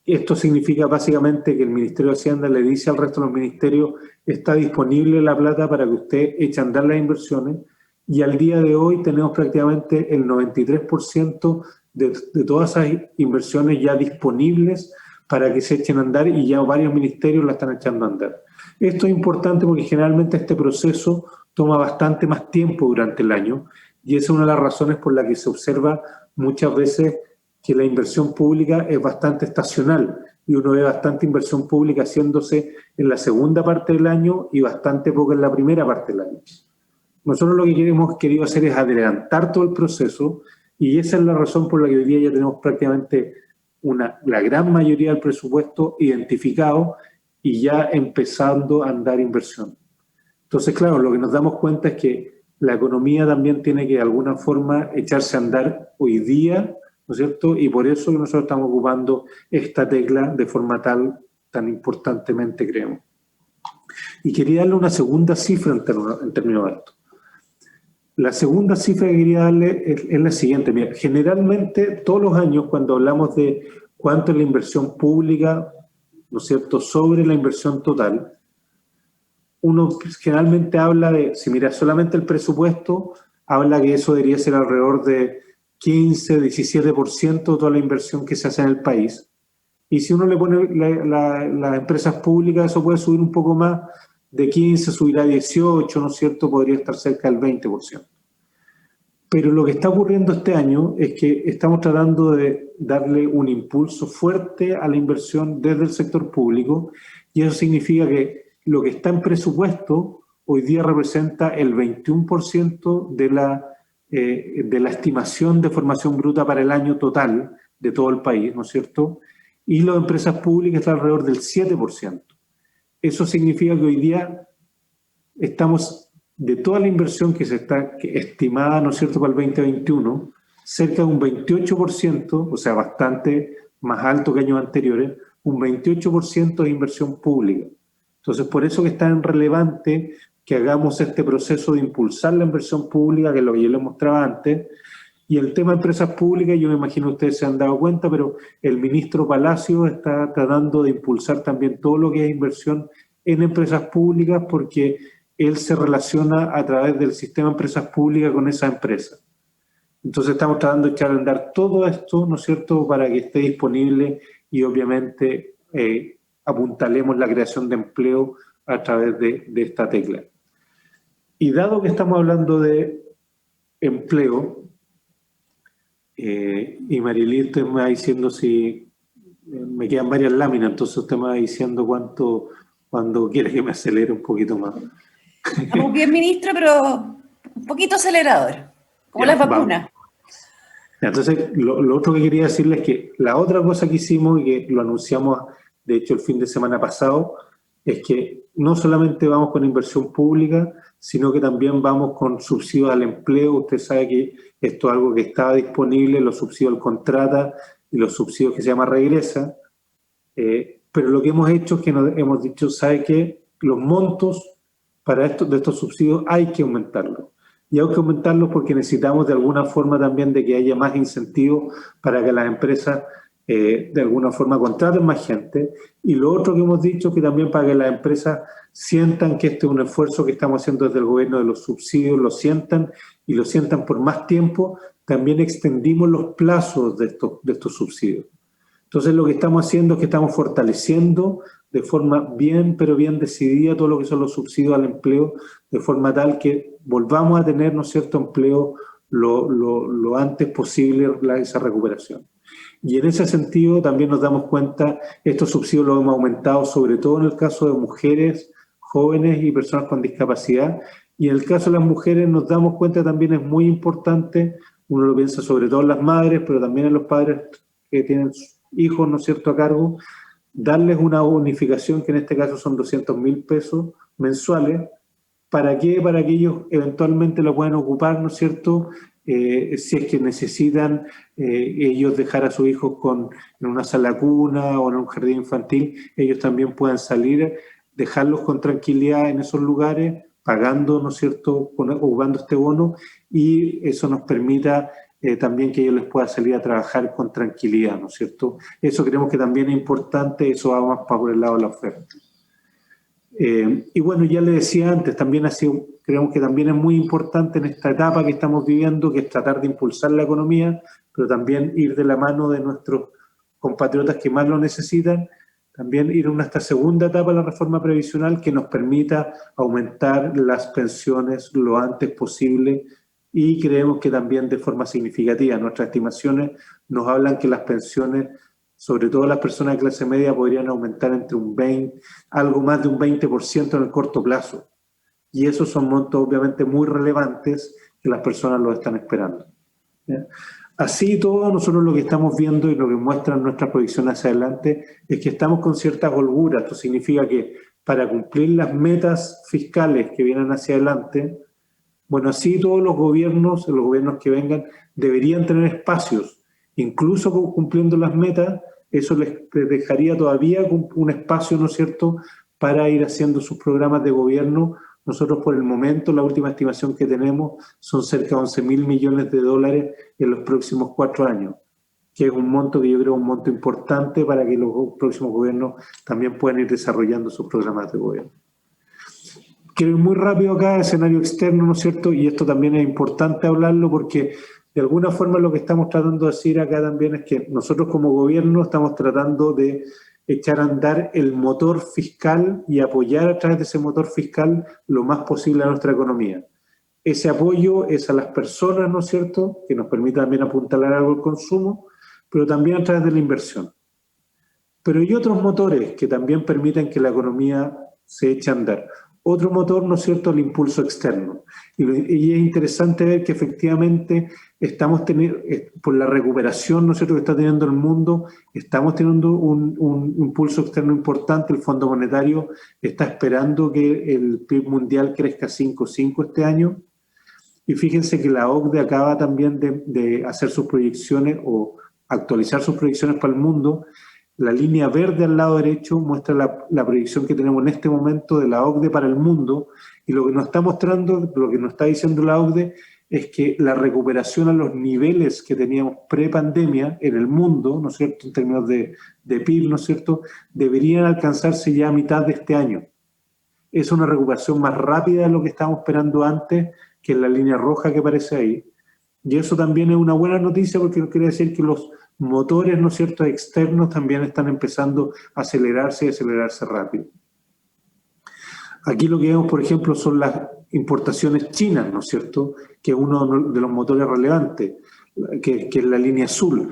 Esto significa básicamente que el Ministerio de Hacienda le dice al resto de los ministerios: está disponible la plata para que usted eche a andar las inversiones, y al día de hoy tenemos prácticamente el 93% de todas esas inversiones ya disponibles para que se echen a andar, y ya varios ministerios la están echando a andar. Esto es importante porque generalmente este proceso toma bastante más tiempo durante el año, y esa es una de las razones por la que se observa muchas veces que la inversión pública es bastante estacional, y uno ve bastante inversión pública haciéndose en la segunda parte del año y bastante poco en la primera parte del año. Nosotros lo que hemos querido hacer es adelantar todo el proceso, y esa es la razón por la que hoy día ya tenemos prácticamente la gran mayoría del presupuesto identificado y ya empezando a andar inversión. Entonces, claro, lo que nos damos cuenta es que la economía también tiene que de alguna forma echarse a andar hoy día, ¿no es cierto? Y por eso que nosotros estamos ocupando esta tecla de forma tan importantemente, creemos. Y quería darle una segunda cifra en términos de esto. La segunda cifra que quería darle es la siguiente. Mira, generalmente, todos los años, cuando hablamos de cuánto es la inversión pública, ¿no es cierto?, sobre la inversión total, uno generalmente habla de, si mira solamente el presupuesto, habla que eso debería ser alrededor de 15, 17% de toda la inversión que se hace en el país. Y si uno le pone las empresas públicas, eso puede subir un poco más, de 15 subirá a 18, ¿no es cierto?, podría estar cerca del 20%. Pero lo que está ocurriendo este año es que estamos tratando de darle un impulso fuerte a la inversión desde el sector público, y eso significa que lo que está en presupuesto hoy día representa el 21% de la estimación de formación bruta para el año total de todo el país, ¿no es cierto? Y las empresas públicas están alrededor del 7%. Eso significa que hoy día estamos, de toda la inversión que se está estimada, ¿no es cierto?, para el 2021, cerca de un 28%, o sea, bastante más alto que años anteriores, un 28% de inversión pública. Entonces, por eso que es tan relevante que hagamos este proceso de impulsar la inversión pública, que es lo que yo les mostraba antes. Y el tema de empresas públicas, yo me imagino que ustedes se han dado cuenta, pero el ministro Palacio está tratando de impulsar también todo lo que es inversión en empresas públicas, porque él se relaciona a través del sistema de empresas públicas con esas empresas. Entonces estamos tratando de echar a andar todo esto, ¿no es cierto?, para que esté disponible y obviamente apuntalemos la creación de empleo a través de esta tecla. Y dado que estamos hablando de empleo, y Marilyn, usted me va diciendo si me quedan varias láminas, entonces usted me va diciendo cuando quiere que me acelere un poquito más. Estamos bien, ministro, pero un poquito acelerador, como las vacunas. Entonces, lo otro que quería decirles es que la otra cosa que hicimos y que lo anunciamos, de hecho, el fin de semana pasado, es que no solamente vamos con inversión pública, sino que también vamos con subsidios al empleo. Usted sabe que esto es algo que estaba disponible, los subsidios al contrata y los subsidios que se llama regresa. Pero lo que hemos hecho es que nos hemos dicho, ¿sabe qué? Los montos de estos subsidios hay que aumentarlos. Y hay que aumentarlos porque necesitamos de alguna forma también de que haya más incentivos para que las empresas de alguna forma contraten más gente. Y lo otro que hemos dicho es que también para que las empresas sientan que este es un esfuerzo que estamos haciendo desde el gobierno de los subsidios, lo sientan y lo sientan por más tiempo, también extendimos los plazos de estos subsidios. Entonces lo que estamos haciendo es que estamos fortaleciendo de forma bien, pero bien decidida todo lo que son los subsidios al empleo, de forma tal que volvamos a tener, ¿no es cierto?, empleo lo antes posible, esa recuperación. Y en ese sentido también nos damos cuenta, estos subsidios los hemos aumentado sobre todo en el caso de mujeres, jóvenes y personas con discapacidad. Y en el caso de las mujeres nos damos cuenta también es muy importante, uno lo piensa sobre todo en las madres, pero también en los padres que tienen hijos, ¿no es cierto?, a cargo, darles una bonificación que en este caso son 200.000 pesos mensuales. ¿Para qué? Para que ellos eventualmente lo puedan ocupar, ¿no es cierto?, si es que necesitan ellos dejar a sus hijos en una sala cuna o en un jardín infantil, ellos también puedan salir, dejarlos con tranquilidad en esos lugares, pagando, ¿no es cierto?, ocupando este bono, y eso nos permita también que ellos les pueda salir a trabajar con tranquilidad, ¿no es cierto? Eso creemos que también es importante, eso va más para por el lado de la oferta. Y bueno, ya le decía antes, también creemos que también es muy importante en esta etapa que estamos viviendo, que es tratar de impulsar la economía, pero también ir de la mano de nuestros compatriotas que más lo necesitan, también ir a esta segunda etapa de la reforma previsional que nos permita aumentar las pensiones lo antes posible, y creemos que también de forma significativa. Nuestras estimaciones nos hablan que las pensiones, sobre todo las personas de clase media, podrían aumentar entre algo más de un 20% en el corto plazo. Y esos son montos obviamente muy relevantes que las personas lo están esperando. ¿Ya? Así todo, nosotros lo que estamos viendo y lo que muestran nuestras proyecciones hacia adelante es que estamos con ciertas holguras. Esto significa que para cumplir las metas fiscales que vienen hacia adelante, bueno, así todos los gobiernos que vengan, deberían tener espacios, incluso cumpliendo las metas. Eso les dejaría todavía un espacio, ¿no es cierto?, para ir haciendo sus programas de gobierno. Nosotros por el momento, la última estimación que tenemos son cerca de 11.000 millones de dólares en los próximos 4 años, que es un monto que yo creo un monto importante para que los próximos gobiernos también puedan ir desarrollando sus programas de gobierno. Quiero ir muy rápido acá, escenario externo, ¿no es cierto? Y esto también es importante hablarlo porque de alguna forma lo que estamos tratando de decir acá también es que nosotros como gobierno estamos tratando de echar a andar el motor fiscal y apoyar a través de ese motor fiscal lo más posible a nuestra economía. Ese apoyo es a las personas, ¿no es cierto?, que nos permita también apuntalar algo el consumo, pero también a través de la inversión. Pero hay otros motores que también permiten que la economía se eche a andar. otro motor, ¿no es cierto?, el impulso externo. Y es interesante ver que efectivamente estamos teniendo, por la recuperación, ¿no es cierto?, que está teniendo el mundo, estamos teniendo un impulso externo importante. El Fondo Monetario está esperando que el PIB mundial crezca 5,5 este año. Y fíjense que la OCDE acaba también de hacer sus proyecciones o actualizar sus proyecciones para el mundo. La línea verde al lado derecho muestra la proyección que tenemos en este momento de la OCDE para el mundo, y lo que nos está mostrando, lo que nos está diciendo la OCDE, es que la recuperación a los niveles que teníamos pre-pandemia en el mundo, ¿no es cierto?, en términos de PIB, ¿no es cierto?, deberían alcanzarse ya a mitad de este año. Es una recuperación más rápida de lo que estábamos esperando antes, que es la línea roja que aparece ahí. Y eso también es una buena noticia, porque quiere decir que los motores, ¿no es cierto?, externos también están empezando a acelerarse y acelerarse rápido. Aquí lo que vemos, por ejemplo, son las importaciones chinas, ¿no es cierto?, que es uno de los motores relevantes, que es la línea azul.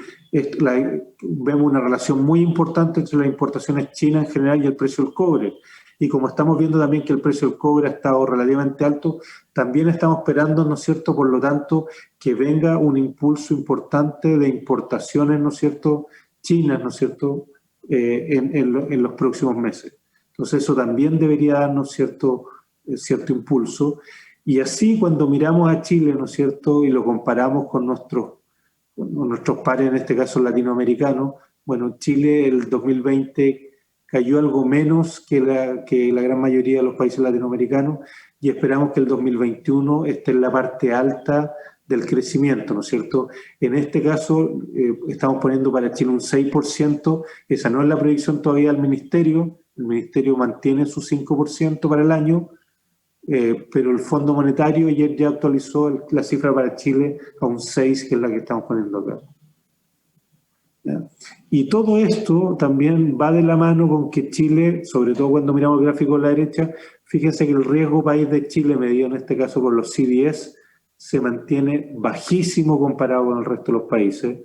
Vemos una relación muy importante entre las importaciones chinas en general y el precio del cobre. Y como estamos viendo también que el precio del cobre ha estado relativamente alto, también estamos esperando, ¿no es cierto?, por lo tanto, que venga un impulso importante de importaciones, ¿no es cierto?, chinas, ¿no es cierto?, en los próximos meses. Entonces eso también debería darnos cierto impulso. Y así cuando miramos a Chile, ¿no es cierto?, y lo comparamos con nuestros pares, en este caso latinoamericanos, bueno, Chile el 2020 cayó algo menos que la gran mayoría de los países latinoamericanos, y esperamos que el 2021 esté en la parte alta del crecimiento, ¿no es cierto? En este caso estamos poniendo para Chile un 6%, esa no es la proyección todavía del Ministerio. El Ministerio mantiene su 5% para el año, pero el Fondo Monetario ayer ya actualizó la cifra para Chile a un 6%, que es la que estamos poniendo acá. ¿Ya? Y todo esto también va de la mano con que Chile, sobre todo cuando miramos el gráfico a la derecha, fíjense que el riesgo país de Chile, medido en este caso por los CDS, se mantiene bajísimo comparado con el resto de los países.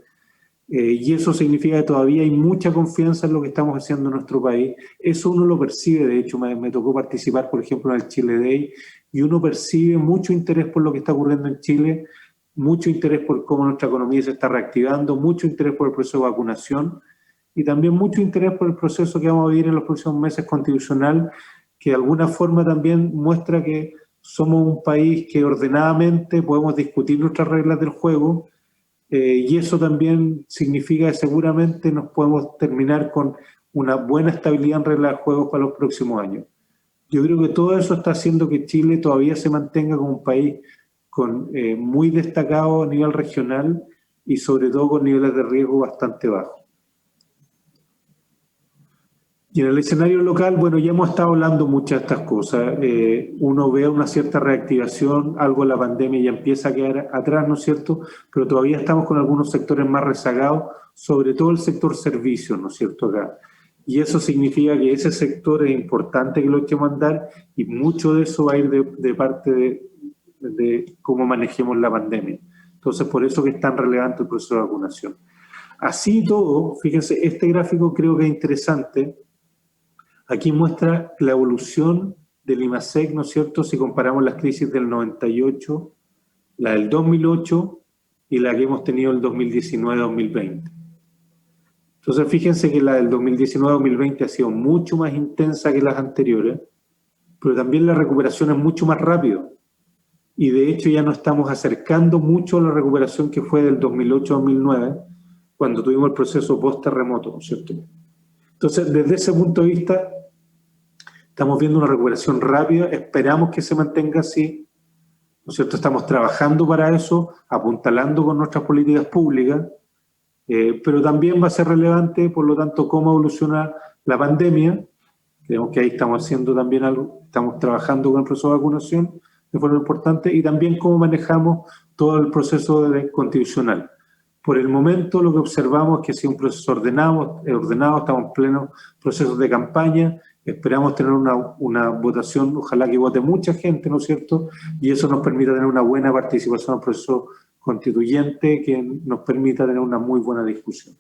Y eso significa que todavía hay mucha confianza en lo que estamos haciendo en nuestro país. Eso uno lo percibe. De hecho, me tocó participar, por ejemplo, en el Chile Day, y uno percibe mucho interés por lo que está ocurriendo en Chile, mucho interés por cómo nuestra economía se está reactivando, mucho interés por el proceso de vacunación, y también mucho interés por el proceso que vamos a vivir en los próximos meses constitucional, que de alguna forma también muestra que somos un país que ordenadamente podemos discutir nuestras reglas del juego, y eso también significa que seguramente nos podemos terminar con una buena estabilidad en reglas de juego para los próximos años. Yo creo que todo eso está haciendo que Chile todavía se mantenga como un país muy destacado a nivel regional y sobre todo con niveles de riesgo bastante bajos. Y en el escenario local, bueno, ya hemos estado hablando muchas de estas cosas. Uno ve una cierta reactivación, algo de la pandemia ya empieza a quedar atrás, ¿no es cierto? Pero todavía estamos con algunos sectores más rezagados, sobre todo el sector servicios, ¿no es cierto?, acá. Y eso significa que ese sector es importante que lo echemos a andar, y mucho de eso va a ir de parte de cómo manejemos la pandemia. Entonces, por eso que es tan relevante el proceso de vacunación. Así todo, fíjense, este gráfico creo que es interesante. Aquí muestra la evolución del IMASEC, ¿no es cierto?, si comparamos las crisis del 98, la del 2008 y la que hemos tenido el 2019-2020. Entonces, fíjense que la del 2019-2020 ha sido mucho más intensa que las anteriores, pero también la recuperación es mucho más rápida. Y de hecho ya nos estamos acercando mucho a la recuperación que fue del 2008-2009, cuando tuvimos el proceso post-terremoto, ¿no es cierto? Entonces, desde ese punto de vista, estamos viendo una recuperación rápida, esperamos que se mantenga así, ¿no es cierto? Estamos trabajando para eso, apuntalando con nuestras políticas públicas, pero también va a ser relevante, por lo tanto, cómo evoluciona la pandemia. Creemos que ahí estamos haciendo también algo, estamos trabajando con el proceso de vacunación de forma importante, y también cómo manejamos todo el proceso constitucional. Por el momento lo que observamos es que ha sido un proceso ordenado, estamos en pleno proceso de campaña, esperamos tener una votación, ojalá que vote mucha gente, ¿no es cierto? Y eso nos permita tener una buena participación en el proceso constituyente, que nos permita tener una muy buena discusión.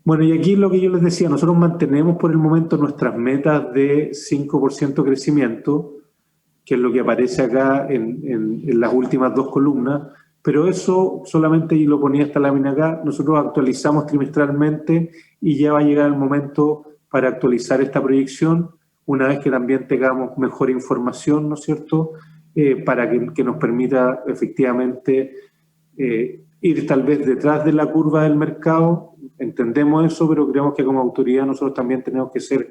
Bueno, y aquí lo que yo les decía, nosotros mantenemos por el momento nuestras metas de 5% crecimiento, que es lo que aparece acá en las últimas dos columnas, pero eso solamente, y lo ponía esta lámina acá, nosotros actualizamos trimestralmente y ya va a llegar el momento para actualizar esta proyección, una vez que también tengamos mejor información, ¿no es cierto?, para que nos permita efectivamente ir tal vez detrás de la curva del mercado. Entendemos eso, pero creemos que como autoridad nosotros también tenemos que ser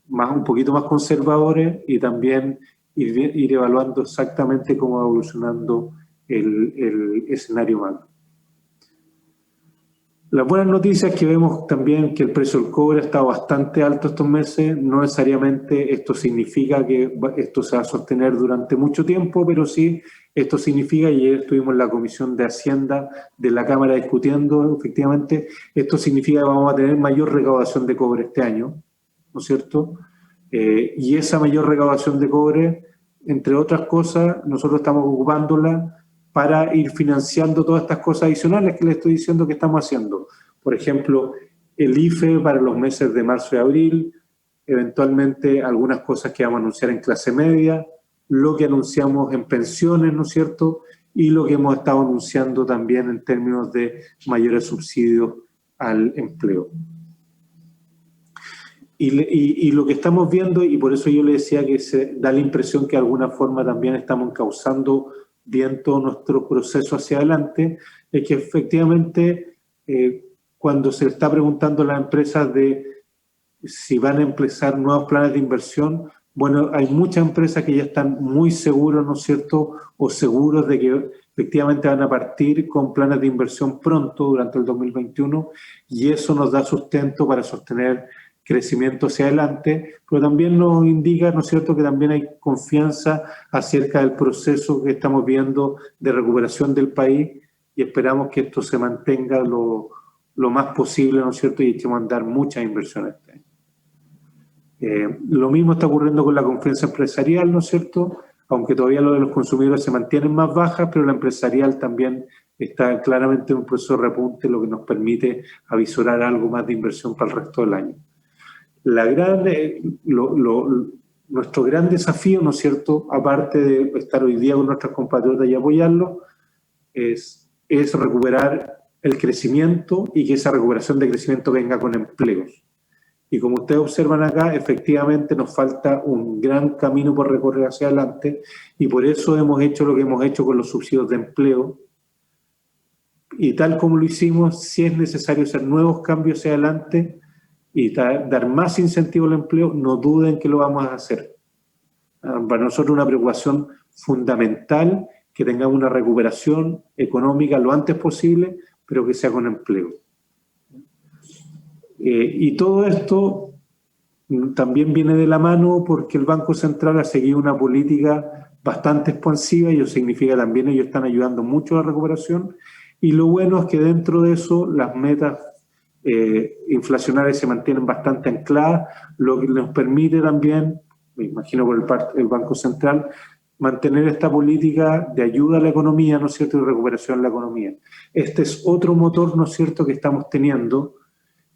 un poquito más conservadores y también ir evaluando exactamente cómo va evolucionando el escenario macro. Las buenas noticias es que vemos también que el precio del cobre ha estado bastante alto estos meses. No necesariamente esto significa que esto se va a sostener durante mucho tiempo, pero sí esto significa, y ayer estuvimos en la Comisión de Hacienda de la Cámara discutiendo, efectivamente, esto significa que vamos a tener mayor recaudación de cobre este año, ¿no es cierto? Y esa mayor recaudación de cobre, entre otras cosas, nosotros estamos ocupándola para ir financiando todas estas cosas adicionales que les estoy diciendo que estamos haciendo. Por ejemplo, el IFE para los meses de marzo y abril, eventualmente algunas cosas que vamos a anunciar en clase media, lo que anunciamos en pensiones, ¿no es cierto?, y lo que hemos estado anunciando también en términos de mayores subsidios al empleo. Y lo que estamos viendo, y por eso yo le decía que se da la impresión que de alguna forma también estamos encauzando bien todo nuestro proceso hacia adelante, es que efectivamente cuando se está preguntando a las empresas de si van a empezar nuevos planes de inversión, bueno, hay muchas empresas que ya están muy seguros, ¿no es cierto?, o seguros de que efectivamente van a partir con planes de inversión pronto durante el 2021, y eso nos da sustento para sostener crecimiento hacia adelante, pero también nos indica, ¿no es cierto?, que también hay confianza acerca del proceso que estamos viendo de recuperación del país y esperamos que esto se mantenga lo más posible, ¿no es cierto?, y echemos a andar muchas inversiones. Lo mismo está ocurriendo con la confianza empresarial, ¿no es cierto?, aunque todavía lo de los consumidores se mantienen más bajas, pero la empresarial también está claramente en un proceso de repunte, lo que nos permite avisorar algo más de inversión para el resto del año. Nuestro gran desafío, ¿no es cierto?, aparte de estar hoy día con nuestros compatriotas y apoyarlos, es recuperar el crecimiento y que esa recuperación de crecimiento venga con empleos. Y como ustedes observan acá, efectivamente nos falta un gran camino por recorrer hacia adelante y por eso hemos hecho lo que hemos hecho con los subsidios de empleo. Y tal como lo hicimos, si es necesario hacer nuevos cambios hacia adelante y dar más incentivo al empleo, no duden que lo vamos a hacer. Para nosotros una preocupación fundamental que tengamos una recuperación económica lo antes posible, pero que sea con empleo. Y todo esto también viene de la mano porque el Banco Central ha seguido una política bastante expansiva y eso significa también ellos están ayudando mucho a la recuperación. Y lo bueno es que dentro de eso las metas inflacionarias se mantienen bastante ancladas, lo que nos permite también, me imagino por el Banco Central, mantener esta política de ayuda a la economía, ¿no es cierto?, y recuperación de la economía. Este es otro motor, ¿no es cierto?, que estamos teniendo,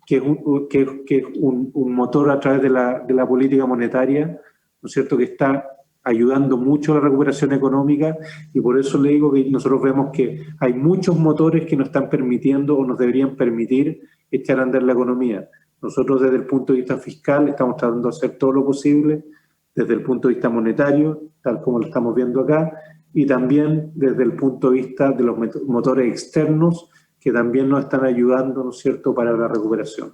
que es un motor a través de la política monetaria, ¿no es cierto?, que está ayudando mucho a la recuperación económica y por eso le digo que nosotros vemos que hay muchos motores que nos están permitiendo o nos deberían permitir echar a andar la economía. Nosotros desde el punto de vista fiscal estamos tratando de hacer todo lo posible, desde el punto de vista monetario, tal como lo estamos viendo acá, y también desde el punto de vista de los motores externos que también nos están ayudando, ¿no es cierto?, para la recuperación.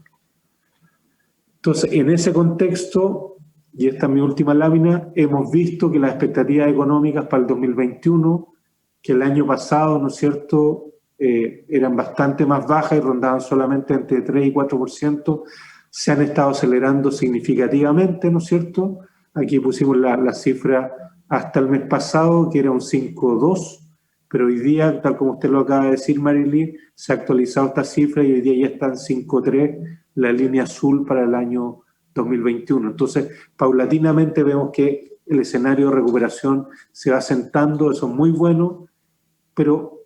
Entonces, en ese contexto, y esta es mi última lámina, hemos visto que las expectativas económicas para el 2021, que el año pasado, ¿no es cierto?, eran bastante más bajas y rondaban solamente entre 3 y 4%, se han estado acelerando significativamente, ¿no es cierto? Aquí pusimos la cifra hasta el mes pasado, que era un 5,2%, pero hoy día, tal como usted lo acaba de decir, Marily, se ha actualizado esta cifra y hoy día ya está en 5,3%, la línea azul para el año 2021. Entonces, paulatinamente vemos que el escenario de recuperación se va asentando, eso es muy bueno, pero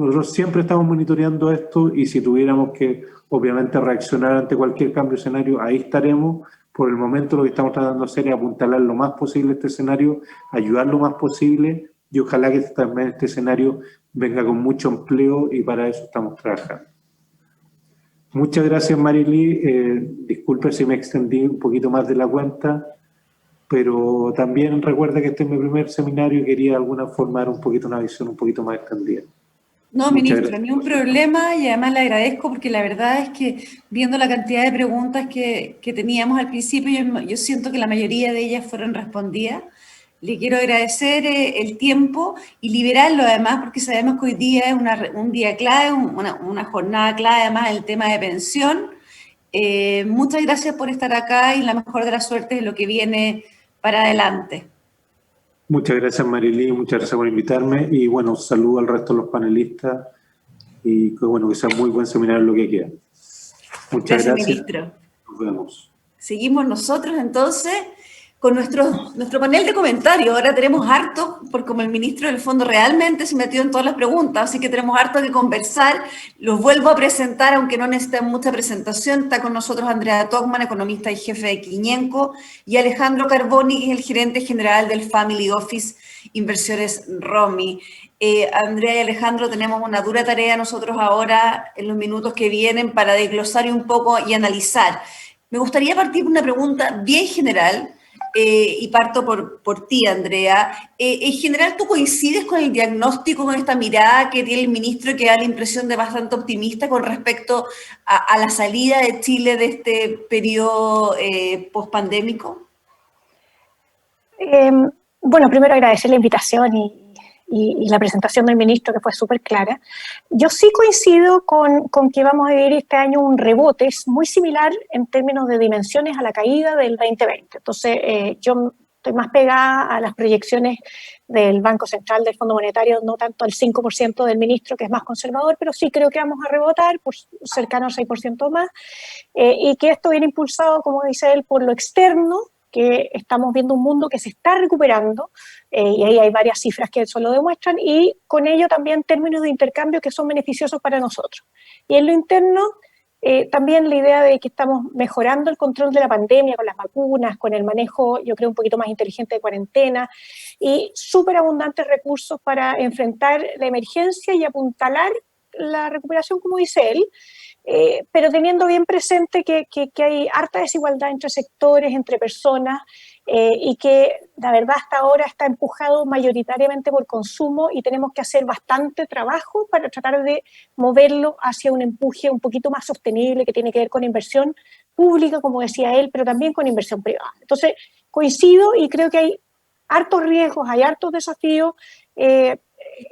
nosotros siempre estamos monitoreando esto y si tuviéramos que, obviamente, reaccionar ante cualquier cambio de escenario, ahí estaremos. Por el momento lo que estamos tratando de hacer es apuntalar lo más posible este escenario, ayudar lo más posible y ojalá que también este escenario venga con mucho empleo y para eso estamos trabajando. Muchas gracias, Marily. Disculpe si me extendí un poquito más de la cuenta, pero también recuerda que este es mi primer seminario y quería de alguna forma dar un poquito una visión un poquito más extendida. No, ministro, ni un problema y además le agradezco porque la verdad es que viendo la cantidad de preguntas que teníamos al principio, yo siento que la mayoría de ellas fueron respondidas. Le quiero agradecer el tiempo y liberarlo además porque sabemos que hoy día es un día clave, una jornada clave además el tema de pensión. Muchas gracias por estar acá y la mejor de las suertes en lo que viene para adelante. Muchas gracias, Marily, muchas gracias por invitarme y bueno, saludo al resto de los panelistas y que bueno, que sea muy buen seminario lo que queda. Muchas gracias. Ministro. Nos vemos. Seguimos nosotros entonces con nuestro panel de comentarios. Ahora tenemos harto, porque como el ministro del Fondo realmente se metió en todas las preguntas, así que tenemos harto que conversar. Los vuelvo a presentar, aunque no necesitan mucha presentación. Está con nosotros Andrea Togman, economista y jefe de Quiñenco, y Alejandro Carboni, que es el gerente general del Family Office Inversiones Romi. Andrea y Alejandro, tenemos una dura tarea nosotros ahora, en los minutos que vienen, para desglosar un poco y analizar. Me gustaría partir de una pregunta bien general, y parto por ti, Andrea. En general, ¿tú coincides con el diagnóstico, con esta mirada que tiene el ministro que da la impresión de bastante optimista con respecto a la salida de Chile de este periodo pospandémico? Bueno, primero agradecer la invitación y la presentación del ministro, que fue súper clara. Yo sí coincido con que vamos a vivir este año un rebote, es muy similar en términos de dimensiones a la caída del 2020. Entonces, yo estoy más pegada a las proyecciones del Banco Central, del Fondo Monetario, no tanto al 5% del ministro, que es más conservador, pero sí creo que vamos a rebotar por cercano al 6% más, y que esto viene impulsado, como dice él, por lo externo, que estamos viendo un mundo que se está recuperando, y ahí hay varias cifras que eso lo demuestran, y con ello también términos de intercambio que son beneficiosos para nosotros. Y en lo interno, también la idea de que estamos mejorando el control de la pandemia con las vacunas, con el manejo, yo creo, un poquito más inteligente de cuarentena, y súper abundantes recursos para enfrentar la emergencia y apuntalar la recuperación, como dice él, pero teniendo bien presente que hay harta desigualdad entre sectores, entre personas, y que la verdad hasta ahora está empujado mayoritariamente por consumo y tenemos que hacer bastante trabajo para tratar de moverlo hacia un empuje un poquito más sostenible que tiene que ver con inversión pública, como decía él, pero también con inversión privada. Entonces, coincido y creo que hay hartos riesgos, hay hartos desafíos.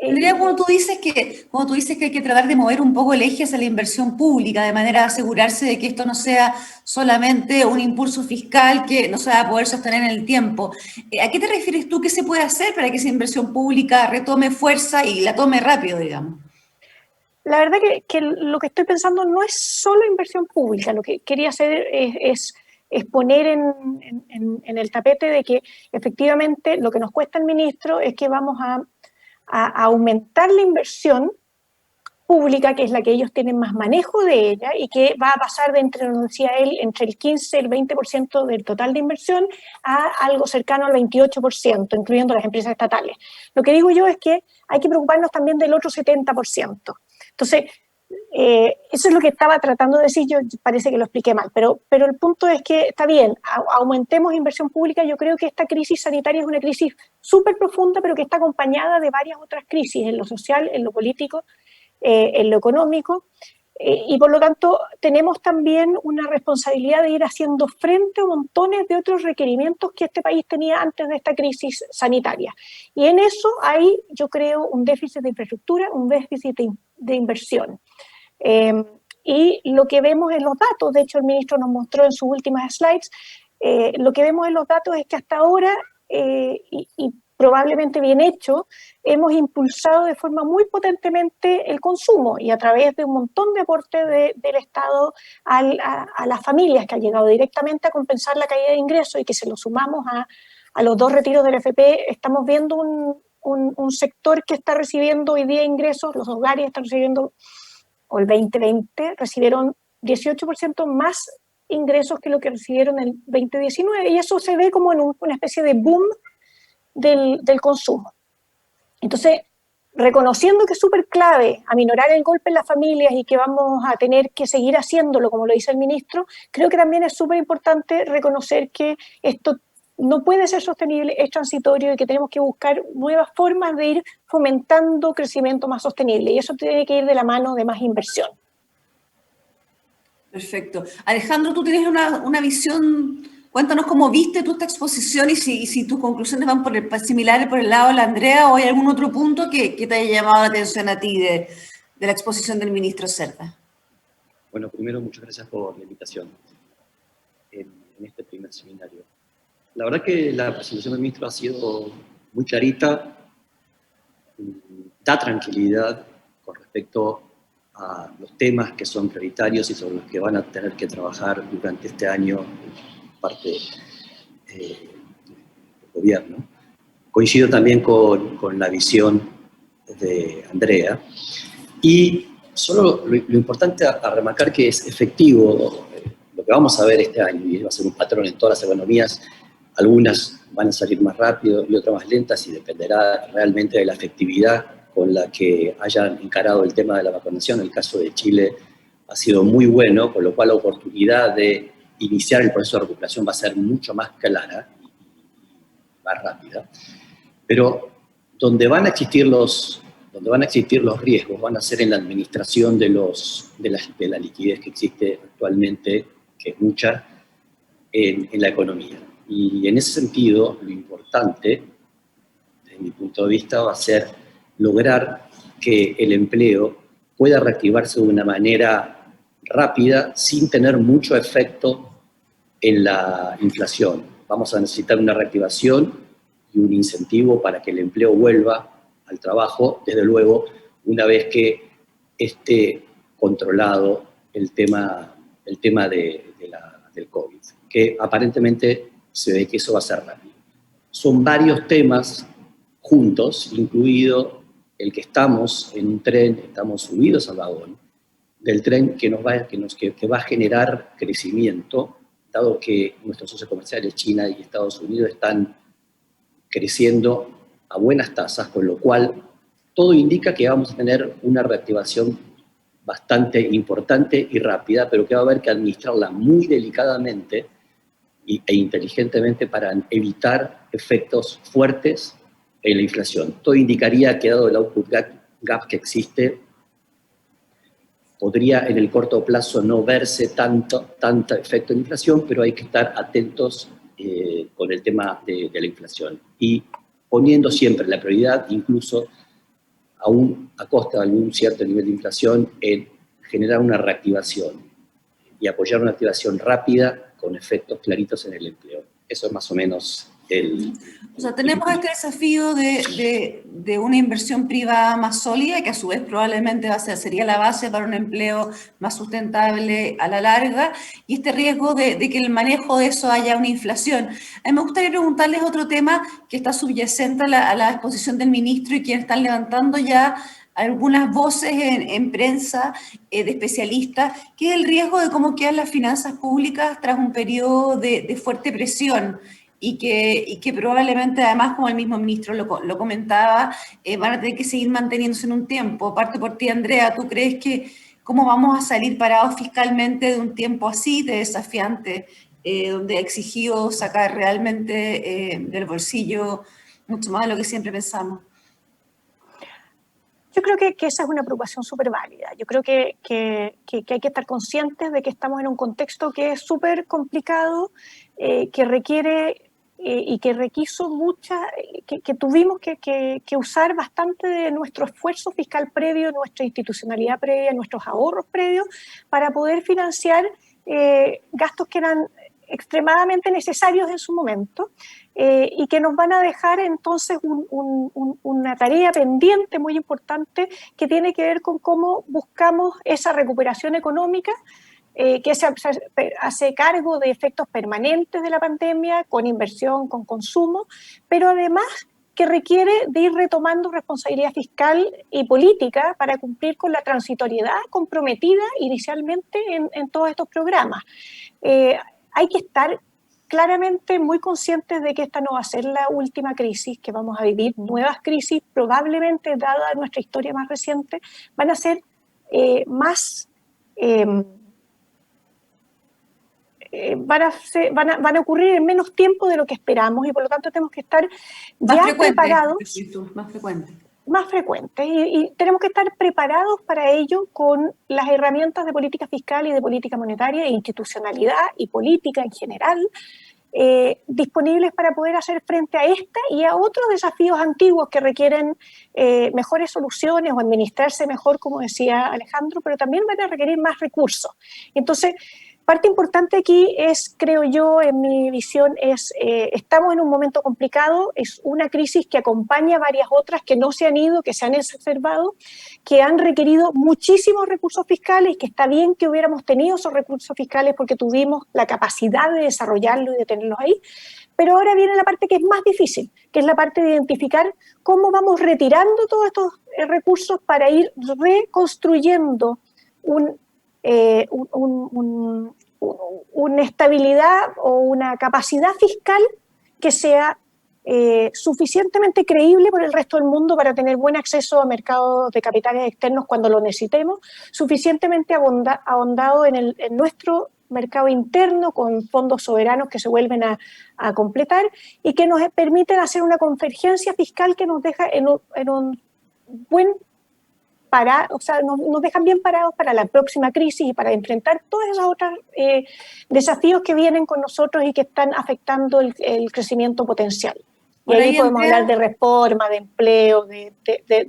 Andrea, cuando tú dices que hay que tratar de mover un poco el eje hacia la inversión pública, de manera de asegurarse de que esto no sea solamente un impulso fiscal que no se va a poder sostener en el tiempo, ¿a qué te refieres tú que se puede hacer para que esa inversión pública retome fuerza y la tome rápido, digamos? La verdad que lo que estoy pensando no es solo inversión pública, lo que quería hacer es poner en el tapete de que efectivamente lo que nos cuesta el ministro es que vamos a aumentar la inversión pública, que es la que ellos tienen más manejo de ella y que va a pasar de entre, nos decía él, entre el 15 y el 20% del total de inversión a algo cercano al 28%, incluyendo las empresas estatales. Lo que digo yo es que hay que preocuparnos también del otro 70%. Entonces, eso es lo que estaba tratando de decir, yo parece que lo expliqué mal, pero el punto es que está bien, aumentemos inversión pública. Yo creo que esta crisis sanitaria es una crisis súper profunda, pero que está acompañada de varias otras crisis, en lo social, en lo político, en lo económico, y por lo tanto tenemos también una responsabilidad de ir haciendo frente a montones de otros requerimientos que este país tenía antes de esta crisis sanitaria. Y en eso hay, yo creo, un déficit de infraestructura, un déficit de inversión. Y lo que vemos en los datos, de hecho el ministro nos mostró en sus últimas slides, lo que vemos en los datos es que hasta ahora, y probablemente bien hecho, hemos impulsado de forma muy potentemente el consumo y a través de un montón de aportes del Estado a las familias, que ha llegado directamente a compensar la caída de ingresos, y que se lo sumamos a los 2 retiros del FP, estamos viendo un sector que está recibiendo hoy día ingresos, los hogares están recibiendo, o el 2020, recibieron 18% más ingresos que lo que recibieron en el 2019, y eso se ve como en una especie de boom del consumo. Entonces, reconociendo que es súper clave aminorar el golpe en las familias y que vamos a tener que seguir haciéndolo, como lo dice el ministro, creo que también es súper importante reconocer que esto no puede ser sostenible, es transitorio y que tenemos que buscar nuevas formas de ir fomentando crecimiento más sostenible, y eso tiene que ir de la mano de más inversión. Perfecto. Alejandro, tú tienes una visión, cuéntanos cómo viste tú esta exposición y si tus conclusiones van similares por el lado de la Andrea, o hay algún otro punto que te haya llamado la atención a ti de la exposición del ministro Cerda. Bueno, primero, muchas gracias por la invitación en este primer seminario. La verdad que la presentación del ministro ha sido muy clarita, da tranquilidad con respecto a los temas que son prioritarios y sobre los que van a tener que trabajar durante este año parte del gobierno. Coincido también con la visión de Andrea, y solo lo importante a remarcar que es efectivo lo que vamos a ver este año, y va a ser un patrón en todas las economías. Algunas van a salir más rápido y otras más lentas, y dependerá realmente de la efectividad con la que hayan encarado el tema de la vacunación. El caso de Chile ha sido muy bueno, con lo cual la oportunidad de iniciar el proceso de recuperación va a ser mucho más clara y más rápida. Pero donde van a existir los riesgos van a ser en la administración de la liquidez que existe actualmente, que es mucha, en la economía. Y en ese sentido, lo importante, desde mi punto de vista, va a ser lograr que el empleo pueda reactivarse de una manera rápida, sin tener mucho efecto en la inflación. Vamos a necesitar una reactivación y un incentivo para que el empleo vuelva al trabajo, desde luego, una vez que esté controlado el tema del COVID, que aparentemente se ve que eso va a ser rápido. Son varios temas juntos, incluido el que estamos en un tren, estamos subidos al vagón del tren que va a generar crecimiento, dado que nuestros socios comerciales, China y Estados Unidos, están creciendo a buenas tasas, con lo cual todo indica que vamos a tener una reactivación bastante importante y rápida, pero que va a haber que administrarla muy delicadamente e inteligentemente para evitar efectos fuertes en la inflación. Todo indicaría que, dado el output gap que existe, podría en el corto plazo no verse tanto efecto en inflación, pero hay que estar atentos con el tema de la inflación. Y poniendo siempre la prioridad, incluso aún a costa de algún cierto nivel de inflación, en generar una reactivación y apoyar una activación rápida con efectos claritos en el empleo. Eso es más o menos el... O sea, tenemos este desafío de una inversión privada más sólida, que a su vez probablemente sería la base para un empleo más sustentable a la larga, y este riesgo de que el manejo de eso haya una inflación. A mí me gustaría preguntarles otro tema que está subyacente a la exposición del ministro y quienes están levantando ya algunas voces en prensa de especialistas, que es el riesgo de cómo quedan las finanzas públicas tras un periodo de fuerte presión, y que probablemente, además, como el mismo ministro lo comentaba, van a tener que seguir manteniéndose en un tiempo. Parte por ti, Andrea, ¿tú crees que cómo vamos a salir parados fiscalmente de un tiempo así, de desafiante, donde ha exigido sacar realmente del bolsillo mucho más de lo que siempre pensamos? Yo creo que esa es una preocupación súper válida. Yo creo que hay que estar conscientes de que estamos en un contexto que es súper complicado, que requiere y que requiso que tuvimos que usar bastante de nuestro esfuerzo fiscal previo, nuestra institucionalidad previa, nuestros ahorros previos, para poder financiar gastos que eran extremadamente necesarios en su momento, y que nos van a dejar entonces una tarea pendiente muy importante, que tiene que ver con cómo buscamos esa recuperación económica, que se hace cargo de efectos permanentes de la pandemia, con inversión, con consumo, pero además que requiere de ir retomando responsabilidad fiscal y política para cumplir con la transitoriedad comprometida inicialmente en todos estos programas. Hay que estar claramente muy conscientes de que esta no va a ser la última crisis, que vamos a vivir nuevas crisis, probablemente, dada nuestra historia más reciente, van a ser van a ocurrir en menos tiempo de lo que esperamos, y por lo tanto tenemos que estar ya preparados. Más frecuentes, y tenemos que estar preparados para ello con las herramientas de política fiscal y de política monetaria e institucionalidad y política en general disponibles para poder hacer frente a esta y a otros desafíos antiguos que requieren mejores soluciones o administrarse mejor, como decía Alejandro, pero también van a requerir más recursos. Entonces, parte importante aquí es, creo yo, en mi visión, estamos en un momento complicado, es una crisis que acompaña a varias otras que no se han ido, que se han exacerbado, que han requerido muchísimos recursos fiscales, que está bien que hubiéramos tenido esos recursos fiscales porque tuvimos la capacidad de desarrollarlos y de tenerlos ahí, pero ahora viene la parte que es más difícil, que es la parte de identificar cómo vamos retirando todos estos recursos para ir reconstruyendo una estabilidad o una capacidad fiscal que sea suficientemente creíble por el resto del mundo para tener buen acceso a mercados de capitales externos cuando lo necesitemos, suficientemente ahondado en nuestro mercado interno con fondos soberanos que se vuelven a completar y que nos permiten hacer una convergencia fiscal que nos deja en un buen nos dejan bien parados para la próxima crisis y para enfrentar todos esos otros desafíos que vienen con nosotros y que están afectando el crecimiento potencial. Y ahí podemos hablar de reforma, de empleo, de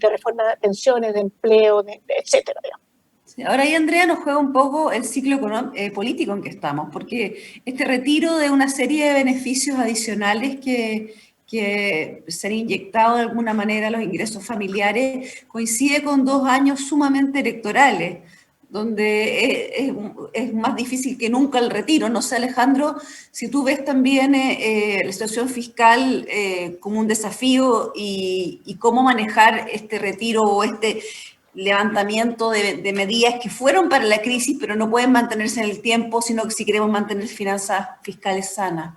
reforma de pensiones, de empleo, etcétera. Sí, ahora ahí, Andrea, nos juega un poco el ciclo político en que estamos, porque este retiro de una serie de beneficios adicionales que se han inyectado de alguna manera a los ingresos familiares coincide con 2 años sumamente electorales, donde es más difícil que nunca el retiro. No sé, Alejandro, si tú ves también la situación fiscal como un desafío y cómo manejar este retiro o este levantamiento de medidas que fueron para la crisis, pero no pueden mantenerse en el tiempo, sino que si queremos mantener finanzas fiscales sanas.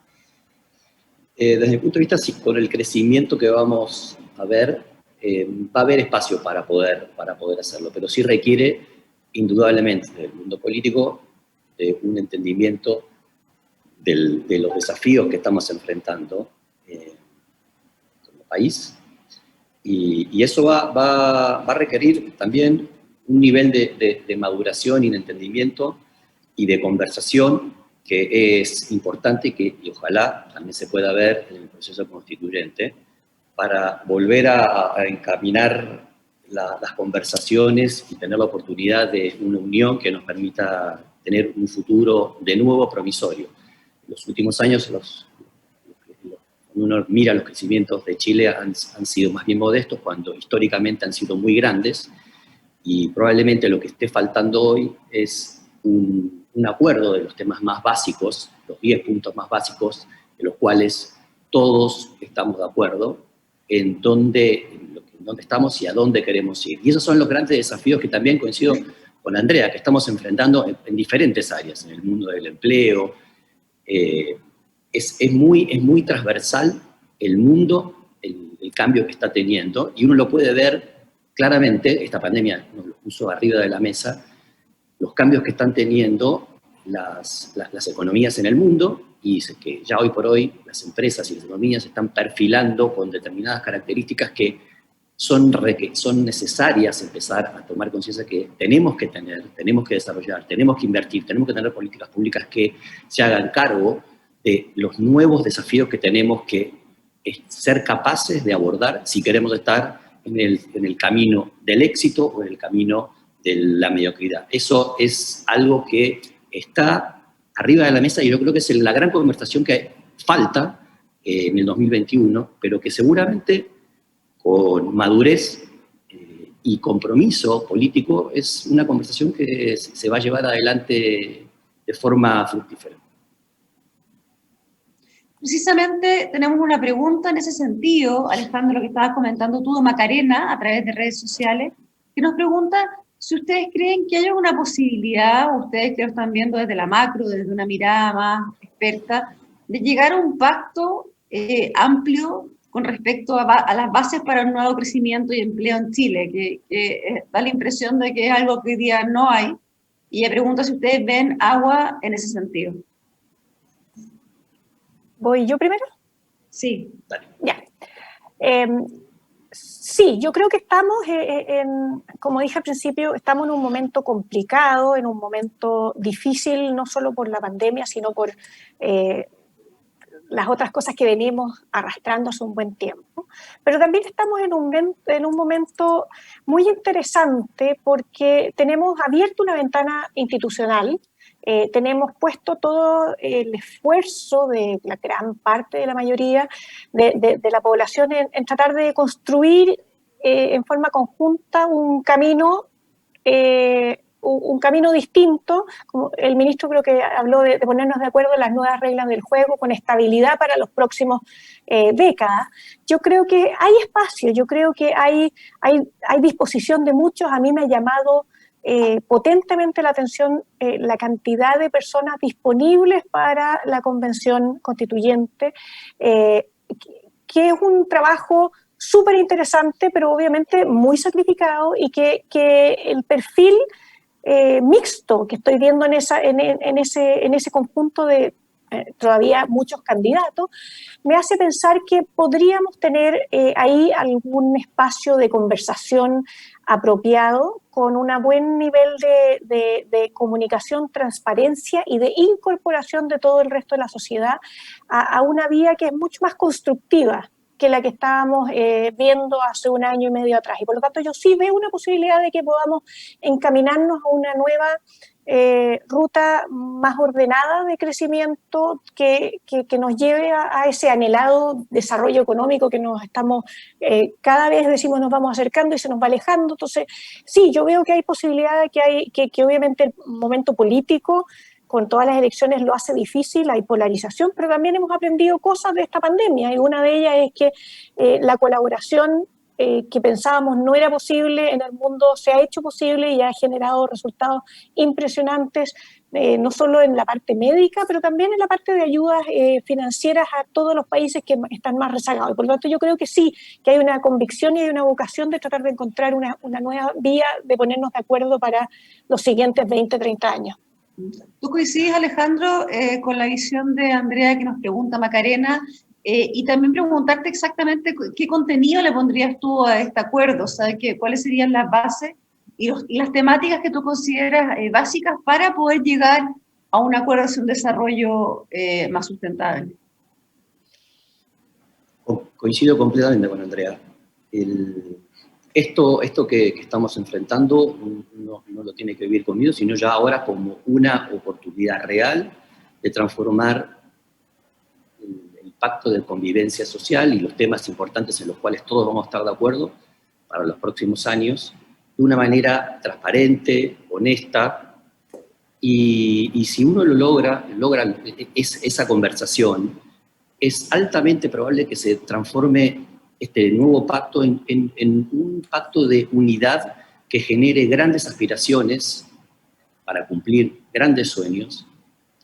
Desde mi punto de vista, sí, con el crecimiento que vamos a ver, va a haber espacio para poder hacerlo, pero sí requiere, indudablemente, del mundo político, de un entendimiento de los desafíos que estamos enfrentando como país, y eso va a requerir también un nivel de maduración y de entendimiento y de conversación que es importante y ojalá también se pueda ver en el proceso constituyente para volver a encaminar las conversaciones y tener la oportunidad de una unión que nos permita tener un futuro de nuevo promisorio. En los últimos años, cuando uno mira los crecimientos de Chile han sido más bien modestos, cuando históricamente han sido muy grandes, y probablemente lo que esté faltando hoy es un acuerdo de los temas más básicos, los 10 puntos más básicos, de los cuales todos estamos de acuerdo en dónde estamos y a dónde queremos ir. Y esos son los grandes desafíos que también coincido con Andrea, que estamos enfrentando en diferentes áreas, en el mundo del empleo. Es muy transversal el mundo, el cambio que está teniendo, y uno lo puede ver claramente, esta pandemia nos lo puso arriba de la mesa, los cambios que están teniendo las economías en el mundo, y que ya hoy por hoy las empresas y las economías están perfilando con determinadas características que son necesarias empezar a tomar conciencia que tenemos que tener, tenemos que desarrollar, tenemos que invertir, tenemos que tener políticas públicas que se hagan cargo de los nuevos desafíos que tenemos que ser capaces de abordar si queremos estar en el camino del éxito o en el camino de la mediocridad. Eso es algo que está arriba de la mesa y yo creo que es la gran conversación que falta en el 2021, pero que seguramente con madurez y compromiso político es una conversación que se va a llevar adelante de forma fructífera. Precisamente tenemos una pregunta en ese sentido, Alejandro, que estabas comentando tú, de Macarena, a través de redes sociales, que nos pregunta si ustedes creen que hay una posibilidad, ustedes que lo están viendo desde la macro, desde una mirada más experta, de llegar a un pacto amplio con respecto a las bases para un nuevo crecimiento y empleo en Chile, que da la impresión de que es algo que hoy día no hay. Y ella pregunta si ustedes ven agua en ese sentido. ¿Voy yo primero? Sí. Ya. Sí, yo creo que estamos, como dije al principio, estamos en un momento complicado, en un momento difícil, no solo por la pandemia, sino por las otras cosas que venimos arrastrando hace un buen tiempo. Pero también estamos en un momento muy interesante porque tenemos abierto una ventana institucional. Tenemos puesto todo el esfuerzo de la gran parte de la mayoría de la población en tratar de construir en forma conjunta un camino distinto. Como el ministro creo que habló de ponernos de acuerdo en las nuevas reglas del juego con estabilidad para los próximos décadas. Yo creo que hay espacio, yo creo que hay disposición de muchos. A mí me ha llamado potentemente la atención la cantidad de personas disponibles para la convención constituyente, que es un trabajo súper interesante, pero obviamente muy sacrificado, y que el perfil mixto que estoy viendo en ese conjunto de todavía muchos candidatos, me hace pensar que podríamos tener ahí algún espacio de conversación apropiado, con un buen nivel de comunicación, transparencia y de incorporación de todo el resto de la sociedad a una vía que es mucho más constructiva que la que estábamos viendo hace un año y medio atrás. Y por lo tanto yo sí veo una posibilidad de que podamos encaminarnos a una nueva ruta más ordenada de crecimiento que nos lleve a ese anhelado desarrollo económico que nos estamos, cada vez decimos nos vamos acercando y se nos va alejando. Entonces, sí, yo veo que hay posibilidad, que obviamente el momento político con todas las elecciones lo hace difícil, hay polarización, pero también hemos aprendido cosas de esta pandemia, y una de ellas es que la colaboración que pensábamos no era posible en el mundo se ha hecho posible y ha generado resultados impresionantes, no solo en la parte médica, pero también en la parte de ayudas financieras a todos los países que están más rezagados. Y por lo tanto yo creo que sí, que hay una convicción y hay una vocación de tratar de encontrar una nueva vía de ponernos de acuerdo para los siguientes 20, 30 años. ¿Tú coincides, Alejandro, con la visión de Andrea que nos pregunta Macarena? Y también preguntarte exactamente qué contenido le pondrías tú a este acuerdo, ¿sabes? ¿Cuáles serían las bases y las temáticas que tú consideras básicas para poder llegar a un acuerdo hacia un desarrollo más sustentable? Coincido completamente con Andrea. Esto que estamos enfrentando no lo tiene que vivir conmigo, sino ya ahora como una oportunidad real de transformar el pacto de convivencia social y los temas importantes en los cuales todos vamos a estar de acuerdo para los próximos años, de una manera transparente, honesta, y si uno logra esa conversación, es altamente probable que se transforme este nuevo pacto en un pacto de unidad que genere grandes aspiraciones para cumplir grandes sueños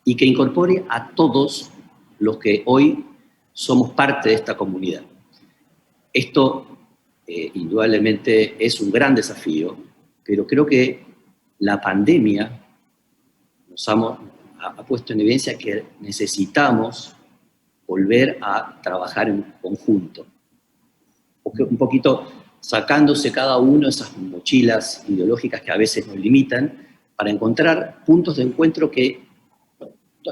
y que incorpore a todos los que hoy somos parte de esta comunidad. Esto indudablemente es un gran desafío, pero creo que la pandemia nos ha puesto en evidencia que necesitamos volver a trabajar en conjunto. Un poquito sacándose cada uno de esas mochilas ideológicas que a veces nos limitan, para encontrar puntos de encuentro en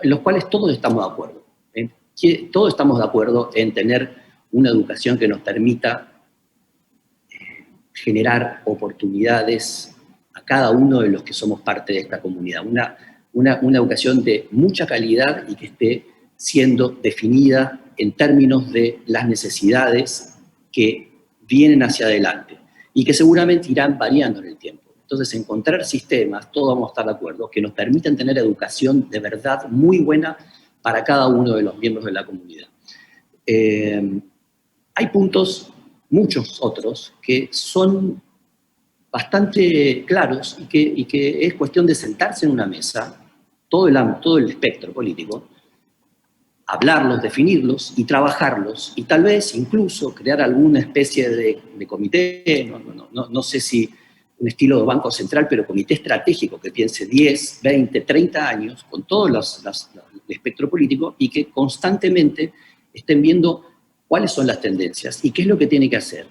los cuales todos estamos de acuerdo. Todos estamos de acuerdo en tener una educación que nos permita generar oportunidades a cada uno de los que somos parte de esta comunidad. Una educación de mucha calidad y que esté siendo definida en términos de las necesidades que vienen hacia adelante y que seguramente irán variando en el tiempo. Entonces, encontrar sistemas, todos vamos a estar de acuerdo, que nos permitan tener educación de verdad muy buena para cada uno de los miembros de la comunidad. Hay puntos, muchos otros, que son bastante claros y que es cuestión de sentarse en una mesa, todo el espectro político, hablarlos, definirlos y trabajarlos, y tal vez incluso crear alguna especie de comité, no sé si un estilo de banco central, pero comité estratégico que piense 10, 20, 30 años con todo el espectro político y que constantemente estén viendo cuáles son las tendencias y qué es lo que tiene que hacer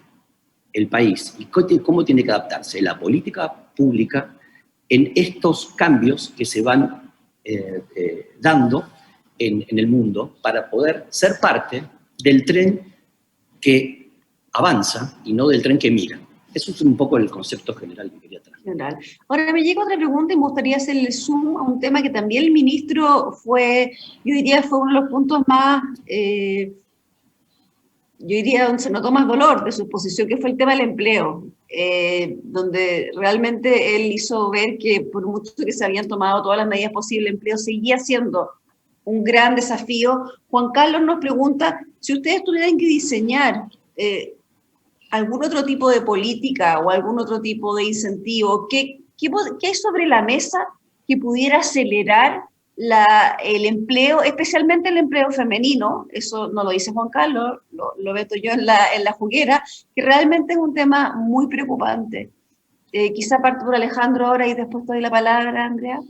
el país y cómo tiene que adaptarse la política pública en estos cambios que se van dando en el mundo para poder ser parte del tren que avanza y no del tren que mira. Eso es un poco el concepto general que quería traer. Ahora me llega otra pregunta y me gustaría hacerle zoom a un tema que también el ministro yo diría fue uno de los puntos más, yo diría donde se notó más dolor de su exposición, que fue el tema del empleo, donde realmente él hizo ver que por mucho que se habían tomado todas las medidas posibles, el empleo seguía siendo un gran desafío. Juan Carlos nos pregunta, si ustedes tuvieran que diseñar algún otro tipo de política o algún otro tipo de incentivo, ¿qué hay sobre la mesa que pudiera acelerar el empleo, especialmente el empleo femenino? Eso no lo dice Juan Carlos, lo meto yo en la juguera, que realmente es un tema muy preocupante. Quizá parto por Alejandro ahora y después te doy la palabra, Andrea.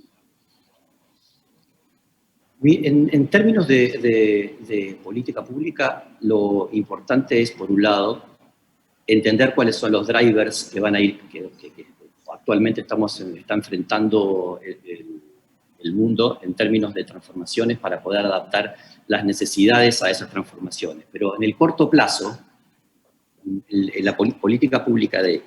En términos de política pública, lo importante es, por un lado, entender cuáles son los drivers que van a ir, que actualmente está enfrentando el mundo en términos de transformaciones para poder adaptar las necesidades a esas transformaciones. Pero en el corto plazo, la política pública de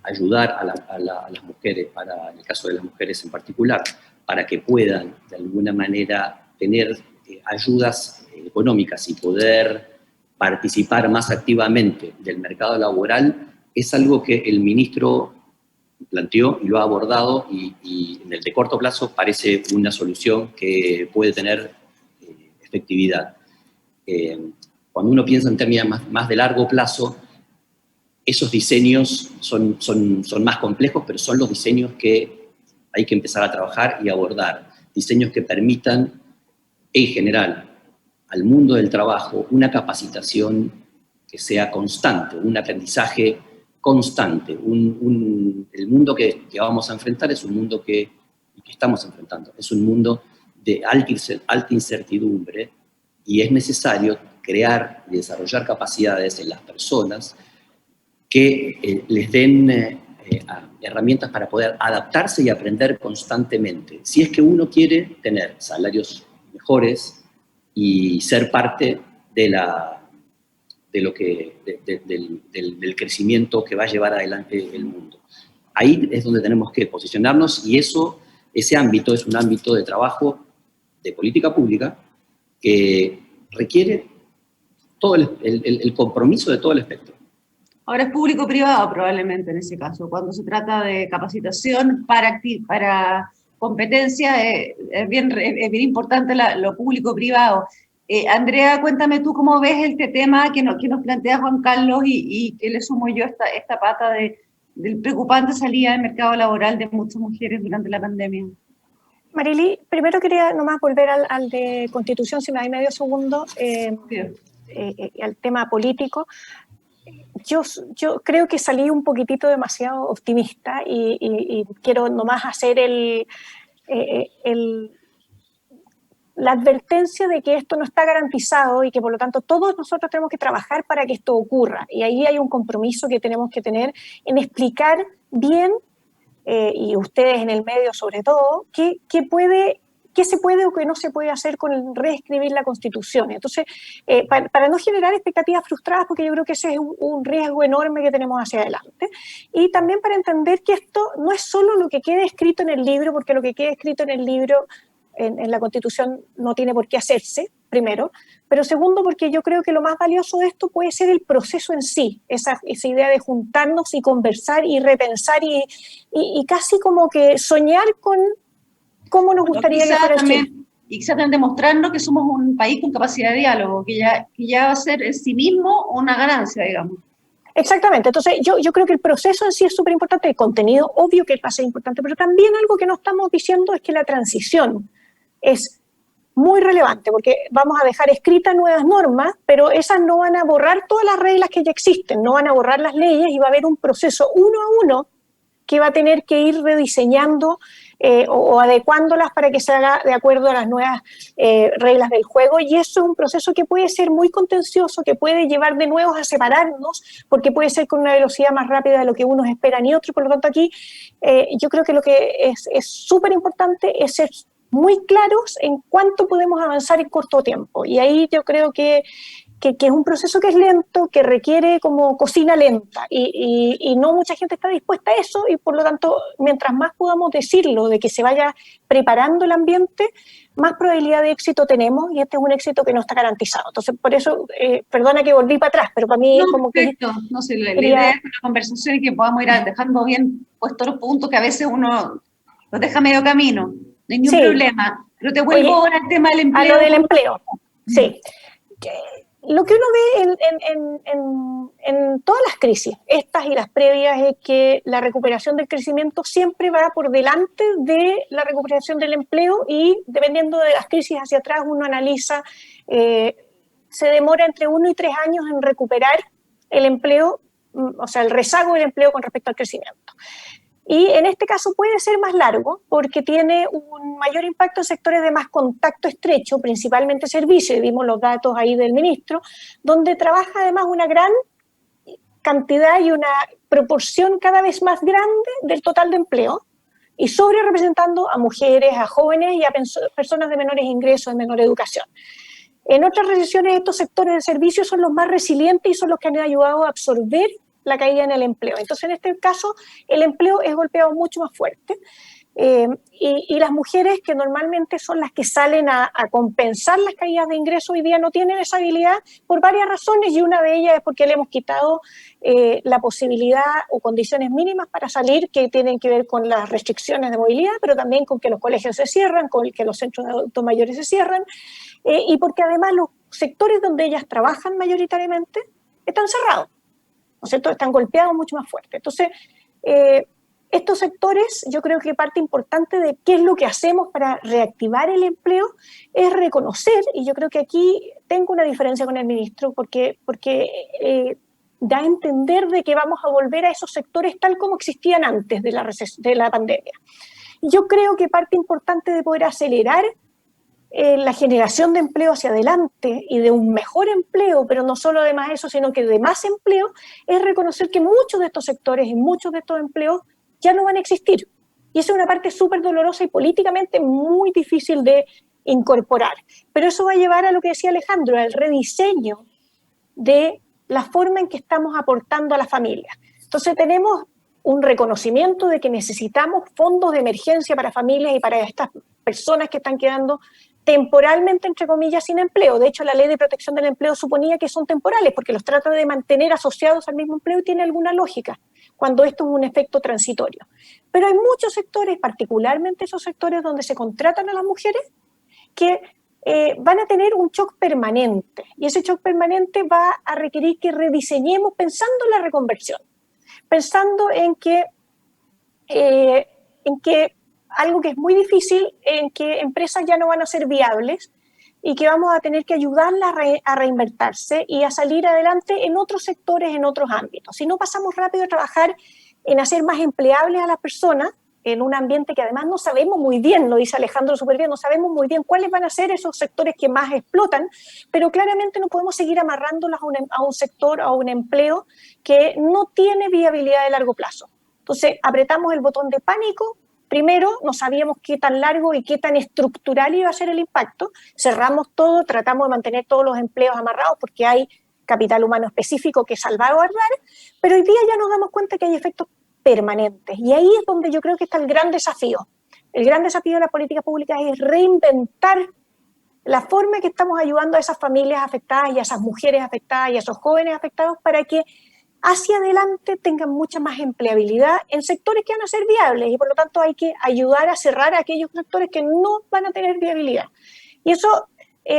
ayudar a las mujeres, en el caso de las mujeres en particular, para que puedan de alguna manera tener ayudas económicas y poder participar más activamente del mercado laboral, es algo que el ministro planteó y lo ha abordado y en el de corto plazo parece una solución que puede tener efectividad. Cuando uno piensa en términos más de largo plazo, esos diseños son más complejos, pero son los diseños que hay que empezar a trabajar y abordar. Diseños que permitan, en general, al mundo del trabajo una capacitación que sea constante, un aprendizaje constante. El mundo que vamos a enfrentar es un mundo que estamos enfrentando. Es un mundo de alta incertidumbre y es necesario crear y desarrollar capacidades en las personas que les den herramientas para poder adaptarse y aprender constantemente. Si es que uno quiere tener salarios mejores y ser parte del crecimiento que va a llevar adelante el mundo. Ahí es donde tenemos que posicionarnos y ese ámbito es un ámbito de trabajo de política pública que requiere todo el compromiso de todo el espectro. Ahora es público-privado probablemente en ese caso. Cuando se trata de capacitación para competencia, es bien importante lo público-privado. Andrea, cuéntame tú cómo ves este tema que nos plantea Juan Carlos y que le sumo yo esta pata del preocupante salida del mercado laboral de muchas mujeres durante la pandemia. Marily, primero quería nomás volver al de Constitución, si me da medio segundo, al tema político. Yo creo que salí un poquitito demasiado optimista y quiero nomás hacer la advertencia de que esto no está garantizado y que por lo tanto todos nosotros tenemos que trabajar para que esto ocurra. Y ahí hay un compromiso que tenemos que tener en explicar bien, y ustedes en el medio sobre todo, qué se puede o qué no se puede hacer con el reescribir la Constitución. Entonces, para no generar expectativas frustradas, porque yo creo que ese es un riesgo enorme que tenemos hacia adelante, y también para entender que esto no es solo lo que quede escrito en el libro, porque lo que quede escrito en el libro, en la Constitución, no tiene por qué hacerse, primero, pero segundo, porque yo creo que lo más valioso de esto puede ser el proceso en sí, esa idea de juntarnos y conversar y repensar y casi como que soñar con cómo nos gustaría que fuera el Chile. y quizás también demostrarnos que somos un país con capacidad de diálogo, que ya va a ser en sí mismo una ganancia, digamos. Exactamente, entonces yo creo que el proceso en sí es súper importante, el contenido obvio que va a ser importante, pero también algo que no estamos diciendo es que la transición es muy relevante, porque vamos a dejar escritas nuevas normas, pero esas no van a borrar todas las reglas que ya existen, no van a borrar las leyes y va a haber un proceso uno a uno que va a tener que ir rediseñando o adecuándolas para que se haga de acuerdo a las nuevas reglas del juego, y eso es un proceso que puede ser muy contencioso, que puede llevar de nuevo a separarnos, porque puede ser con una velocidad más rápida de lo que unos esperan y otros. Por lo tanto, aquí yo creo que lo que es súper importante es ser muy claros en cuánto podemos avanzar en corto tiempo, y ahí yo creo que es un proceso que es lento, que requiere como cocina lenta, y no mucha gente está dispuesta a eso, y por lo tanto, mientras más podamos decirlo, de que se vaya preparando el ambiente, más probabilidad de éxito tenemos, y este es un éxito que no está garantizado. Entonces, por eso, perdona que volví para atrás, pero para mí como perfecto. que... No sé, la idea es una conversación y que podamos ir dejando bien puestos los puntos que a veces uno los deja medio camino. No hay ningún problema. Pero te vuelvo ahora al tema del empleo. A lo del empleo, sí. Lo que uno ve en todas las crisis, estas y las previas, es que la recuperación del crecimiento siempre va por delante de la recuperación del empleo, y dependiendo de las crisis hacia atrás uno analiza, se demora entre 1 y 3 años en recuperar el empleo, o sea, el rezago del empleo con respecto al crecimiento. Y en este caso puede ser más largo porque tiene un mayor impacto en sectores de más contacto estrecho, principalmente servicios, y vimos los datos ahí del ministro, donde trabaja además una gran cantidad y una proporción cada vez más grande del total de empleo, y sobre representando a mujeres, a jóvenes y a personas de menores ingresos, de menor educación. En otras recesiones, estos sectores de servicios son los más resilientes y son los que han ayudado a absorber la caída en el empleo. Entonces, en este caso, el empleo es golpeado mucho más fuerte, y las mujeres, que normalmente son las que salen a compensar las caídas de ingresos, hoy día no tienen esa habilidad por varias razones, y una de ellas es porque le hemos quitado la posibilidad o condiciones mínimas para salir, que tienen que ver con las restricciones de movilidad, pero también con que los colegios se cierran, con que los centros de adultos mayores se cierran, y porque además los sectores donde ellas trabajan mayoritariamente están cerrados, ¿no es cierto? Están golpeados mucho más fuerte. Entonces, estos sectores, yo creo que parte importante de qué es lo que hacemos para reactivar el empleo es reconocer, y yo creo que aquí tengo una diferencia con el ministro, porque da a entender de que vamos a volver a esos sectores tal como existían antes de la pandemia. Y yo creo que parte importante de poder acelerar la generación de empleo hacia adelante y de un mejor empleo, pero no solo de más eso, sino que de más empleo, es reconocer que muchos de estos sectores y muchos de estos empleos ya no van a existir. Y esa es una parte súper dolorosa y políticamente muy difícil de incorporar. Pero eso va a llevar a lo que decía Alejandro, al rediseño de la forma en que estamos aportando a las familias. Entonces tenemos un reconocimiento de que necesitamos fondos de emergencia para familias y para estas personas que están quedando temporalmente, entre comillas, sin empleo. De hecho, la Ley de Protección del Empleo suponía que son temporales, porque los trata de mantener asociados al mismo empleo, y tiene alguna lógica cuando esto es un efecto transitorio. Pero hay muchos sectores, particularmente esos sectores donde se contratan a las mujeres, que van a tener un shock permanente, y ese shock permanente va a requerir que rediseñemos pensando en la reconversión, pensando en que algo que es muy difícil, en que empresas ya no van a ser viables y que vamos a tener que ayudarlas a reinvertirse y a salir adelante en otros sectores, en otros ámbitos. Si no pasamos rápido a trabajar en hacer más empleables a las personas, en un ambiente que además no sabemos muy bien, lo dice Alejandro súper bien, no sabemos muy bien cuáles van a ser esos sectores que más explotan, pero claramente no podemos seguir amarrándolas a un sector, a un empleo que no tiene viabilidad de largo plazo. Entonces, apretamos el botón de pánico. Primero, no sabíamos qué tan largo y qué tan estructural iba a ser el impacto. Cerramos todo, tratamos de mantener todos los empleos amarrados porque hay capital humano específico que salvaguardar, pero hoy día ya nos damos cuenta que hay efectos permanentes. Y ahí es donde yo creo que está el gran desafío. El gran desafío de las políticas públicas es reinventar la forma en que estamos ayudando a esas familias afectadas y a esas mujeres afectadas y a esos jóvenes afectados para que hacia adelante tengan mucha más empleabilidad en sectores que van a ser viables, y por lo tanto hay que ayudar a cerrar a aquellos sectores que no van a tener viabilidad. Y eso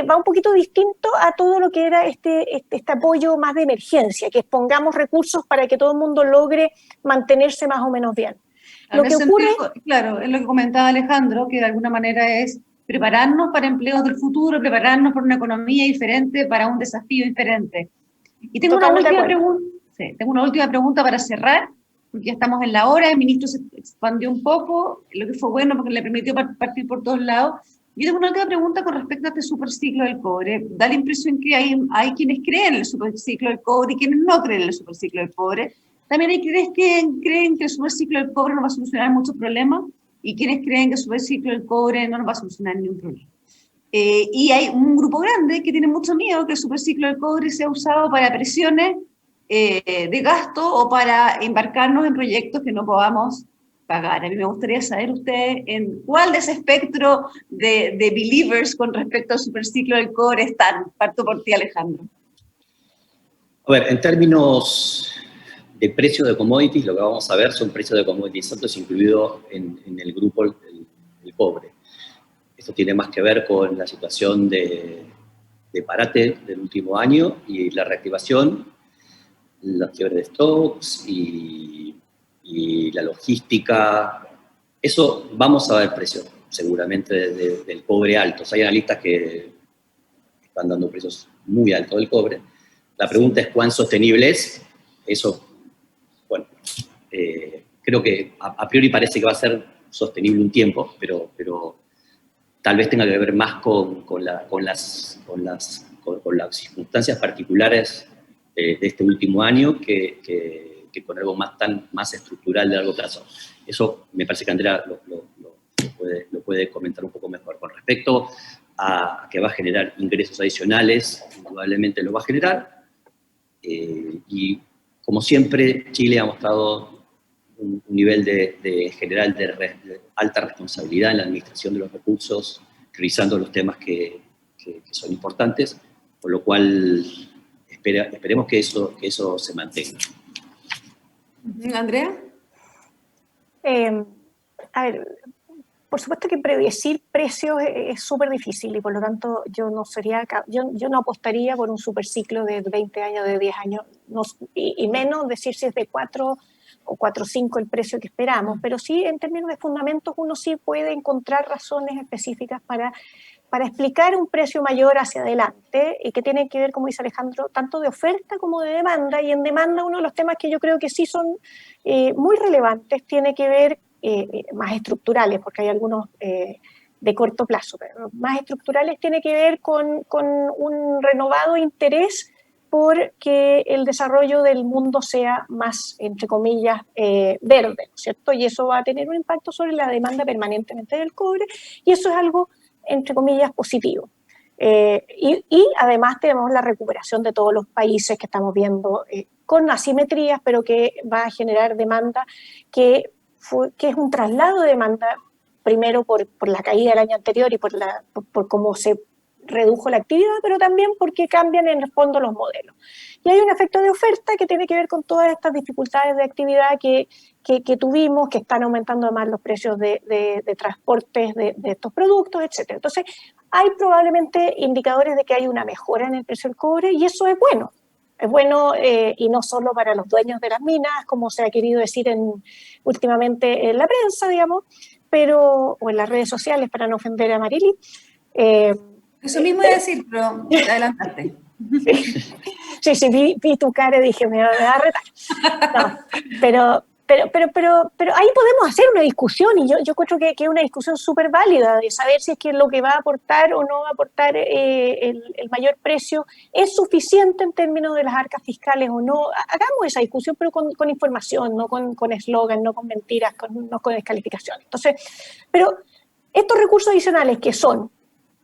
va un poquito distinto a todo lo que era este apoyo más de emergencia, que pongamos recursos para que todo el mundo logre mantenerse más o menos bien. Lo que ocurre, claro, es lo que comentaba Alejandro, que de alguna manera es prepararnos para empleos del futuro, prepararnos para una economía diferente, para un desafío diferente. Y tengo una última pregunta para cerrar, porque ya estamos en la hora, el ministro se expandió un poco, lo que fue bueno porque le permitió partir por todos lados. Yo tengo una última pregunta con respecto a este superciclo del cobre. Da la impresión que hay quienes creen en el superciclo del cobre y quienes no creen en el superciclo del cobre. También hay quienes creen que el superciclo del cobre no va a solucionar muchos problemas y quienes creen que el superciclo del cobre no nos va a solucionar ningún problema. Y hay un grupo grande que tiene mucho miedo que el superciclo del cobre sea usado para presiones de gasto o para embarcarnos en proyectos que no podamos pagar. A mí me gustaría saber ustedes en cuál de ese espectro de believers con respecto al superciclo del cobre están. Parto por ti, Alejandro. A ver, en términos de precio de commodities, lo que vamos a ver son precios de commodities altos incluido en el grupo el cobre. Esto tiene más que ver con la situación de parate del último año y la reactivación, la fiebre de stocks y la logística. Eso vamos a ver precios seguramente del cobre altos. Hay analistas que están dando precios muy altos del cobre. La pregunta es cuán sostenible es. Eso, bueno, creo que a priori parece que va a ser sostenible un tiempo, pero tal vez tenga que ver más con las circunstancias particulares de este último año que con algo más estructural de largo plazo. Eso me parece que Andrea lo puede comentar un poco mejor. Con respecto a que va a generar ingresos adicionales, probablemente lo va a generar. Y como siempre, Chile ha mostrado un nivel general de alta responsabilidad en la administración de los recursos, priorizando los temas que son importantes, por lo cual esperemos que eso se mantenga. ¿Andrea? A ver, por supuesto que predecir precios es súper difícil y por lo tanto yo no apostaría por un superciclo de 20 años, de 10 años, y menos decir si es de 4 o 4.5 el precio que esperamos, pero sí en términos de fundamentos uno sí puede encontrar razones específicas para explicar un precio mayor hacia adelante y que tiene que ver, como dice Alejandro, tanto de oferta como de demanda, y en demanda uno de los temas que yo creo que sí son muy relevantes tiene que ver más estructurales, porque hay algunos de corto plazo, pero más estructurales tiene que ver con un renovado interés por que el desarrollo del mundo sea más, entre comillas, verde, ¿no es cierto? Y eso va a tener un impacto sobre la demanda permanentemente del cobre, y eso es algo, entre comillas, positivo. Y además tenemos la recuperación de todos los países que estamos viendo con asimetrías, pero que va a generar demanda que es un traslado de demanda, primero por la caída del año anterior y por cómo se redujo la actividad, pero también porque cambian en el fondo los modelos. Y hay un efecto de oferta que tiene que ver con todas estas dificultades de actividad que tuvimos, que están aumentando además los precios de transportes de estos productos, etc. Entonces, hay probablemente indicadores de que hay una mejora en el precio del cobre y eso es bueno. Es bueno y no solo para los dueños de las minas, como se ha querido decir últimamente en la prensa, digamos, o en las redes sociales, para no ofender a Marily. Eso mismo iba a decir, pero adelantaste. Sí, vi tu cara y dije, me va a retar. No, pero ahí podemos hacer una discusión y yo creo que es una discusión súper válida de saber si es que lo que va a aportar o no va a aportar el mayor precio es suficiente en términos de las arcas fiscales o no. Hagamos esa discusión, pero con información, no con eslogan, no con mentiras, no con descalificaciones. Entonces, pero estos recursos adicionales que son,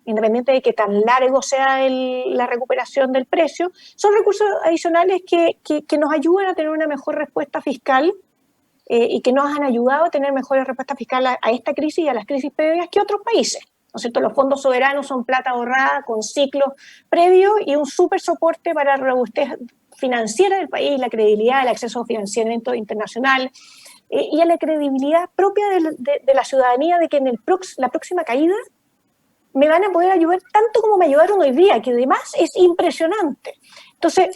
independiente de que tan largo sea la recuperación del precio, son recursos adicionales que nos ayudan a tener una mejor respuesta fiscal y que nos han ayudado a tener mejores respuestas fiscales a esta crisis y a las crisis previas que otros países. ¿No es cierto? Los fondos soberanos son plata ahorrada con ciclos previos y un súper soporte para financiera del país, la credibilidad, el acceso a financiamiento internacional y a la credibilidad propia de la ciudadanía de que en la próxima caída me van a poder ayudar tanto como me ayudaron hoy día, que además es impresionante. Entonces,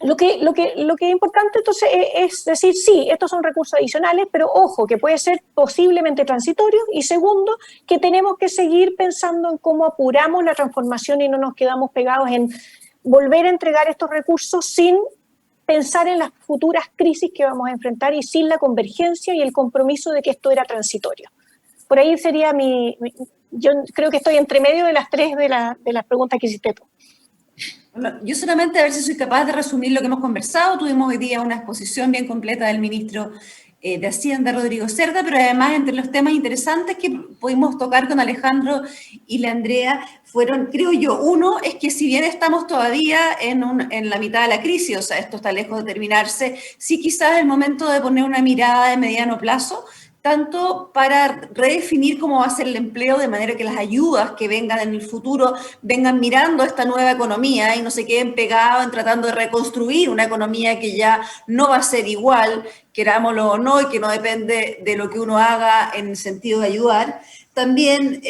lo que es importante entonces es decir, sí, estos son recursos adicionales, pero ojo, que puede ser posiblemente transitorio, y segundo, que tenemos que seguir pensando en cómo apuramos la transformación y no nos quedamos pegados en volver a entregar estos recursos sin pensar en las futuras crisis que vamos a enfrentar y sin la convergencia y el compromiso de que esto era transitorio. Por ahí sería yo creo que estoy entre medio de las tres de las preguntas que hiciste tú. Bueno, yo solamente a ver si soy capaz de resumir lo que hemos conversado. Tuvimos hoy día una exposición bien completa del ministro de Hacienda, Rodrigo Cerda, pero además entre los temas interesantes que pudimos tocar con Alejandro y la Andrea fueron, creo yo, uno es que si bien estamos todavía en la mitad de la crisis, o sea, esto está lejos de terminarse, sí quizás es el momento de poner una mirada de mediano plazo, tanto para redefinir cómo va a ser el empleo, de manera que las ayudas que vengan en el futuro vengan mirando esta nueva economía y no se queden pegados en tratando de reconstruir una economía que ya no va a ser igual, querámoslo o no, y que no depende de lo que uno haga en el sentido de ayudar. También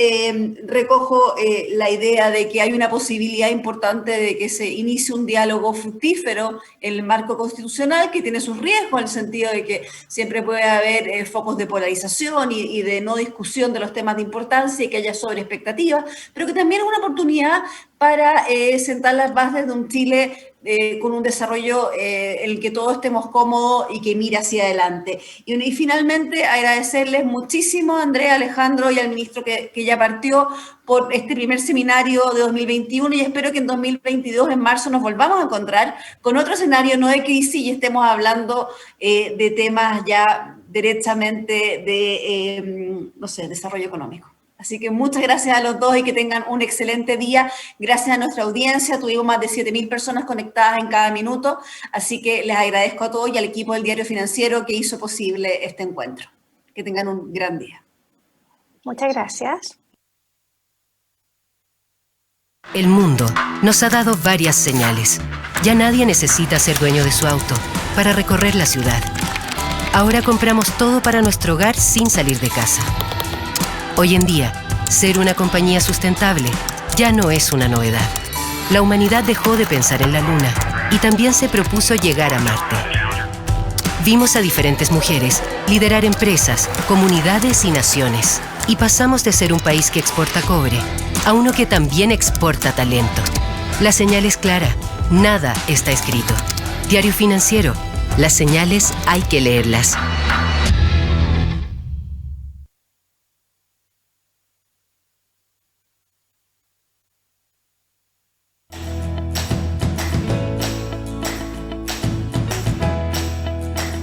recojo la idea de que hay una posibilidad importante de que se inicie un diálogo fructífero en el marco constitucional, que tiene sus riesgos, en el sentido de que siempre puede haber focos de polarización y de no discusión de los temas de importancia y que haya sobreexpectativas, pero que también es una oportunidad para sentar las bases de un Chile con un desarrollo en el que todos estemos cómodos y que mire hacia adelante. Y finalmente agradecerles muchísimo a Andrea, Alejandro y al ministro que ya partió por este primer seminario de 2021, y espero que en 2022, en marzo, nos volvamos a encontrar con otro escenario no de crisis y estemos hablando de temas ya derechamente de, no sé, desarrollo económico. Así que muchas gracias a los dos y que tengan un excelente día. Gracias a nuestra audiencia, tuvimos más de 7.000 personas conectadas en cada minuto, así que les agradezco a todos y al equipo del Diario Financiero que hizo posible este encuentro. Que tengan un gran día. Muchas gracias. El mundo nos ha dado varias señales. Ya nadie necesita ser dueño de su auto para recorrer la ciudad. Ahora compramos todo para nuestro hogar sin salir de casa. Hoy en día, ser una compañía sustentable ya no es una novedad. La humanidad dejó de pensar en la Luna y también se propuso llegar a Marte. Vimos a diferentes mujeres liderar empresas, comunidades y naciones. Y pasamos de ser un país que exporta cobre a uno que también exporta talento. La señal es clara, nada está escrito. Diario Financiero, las señales hay que leerlas.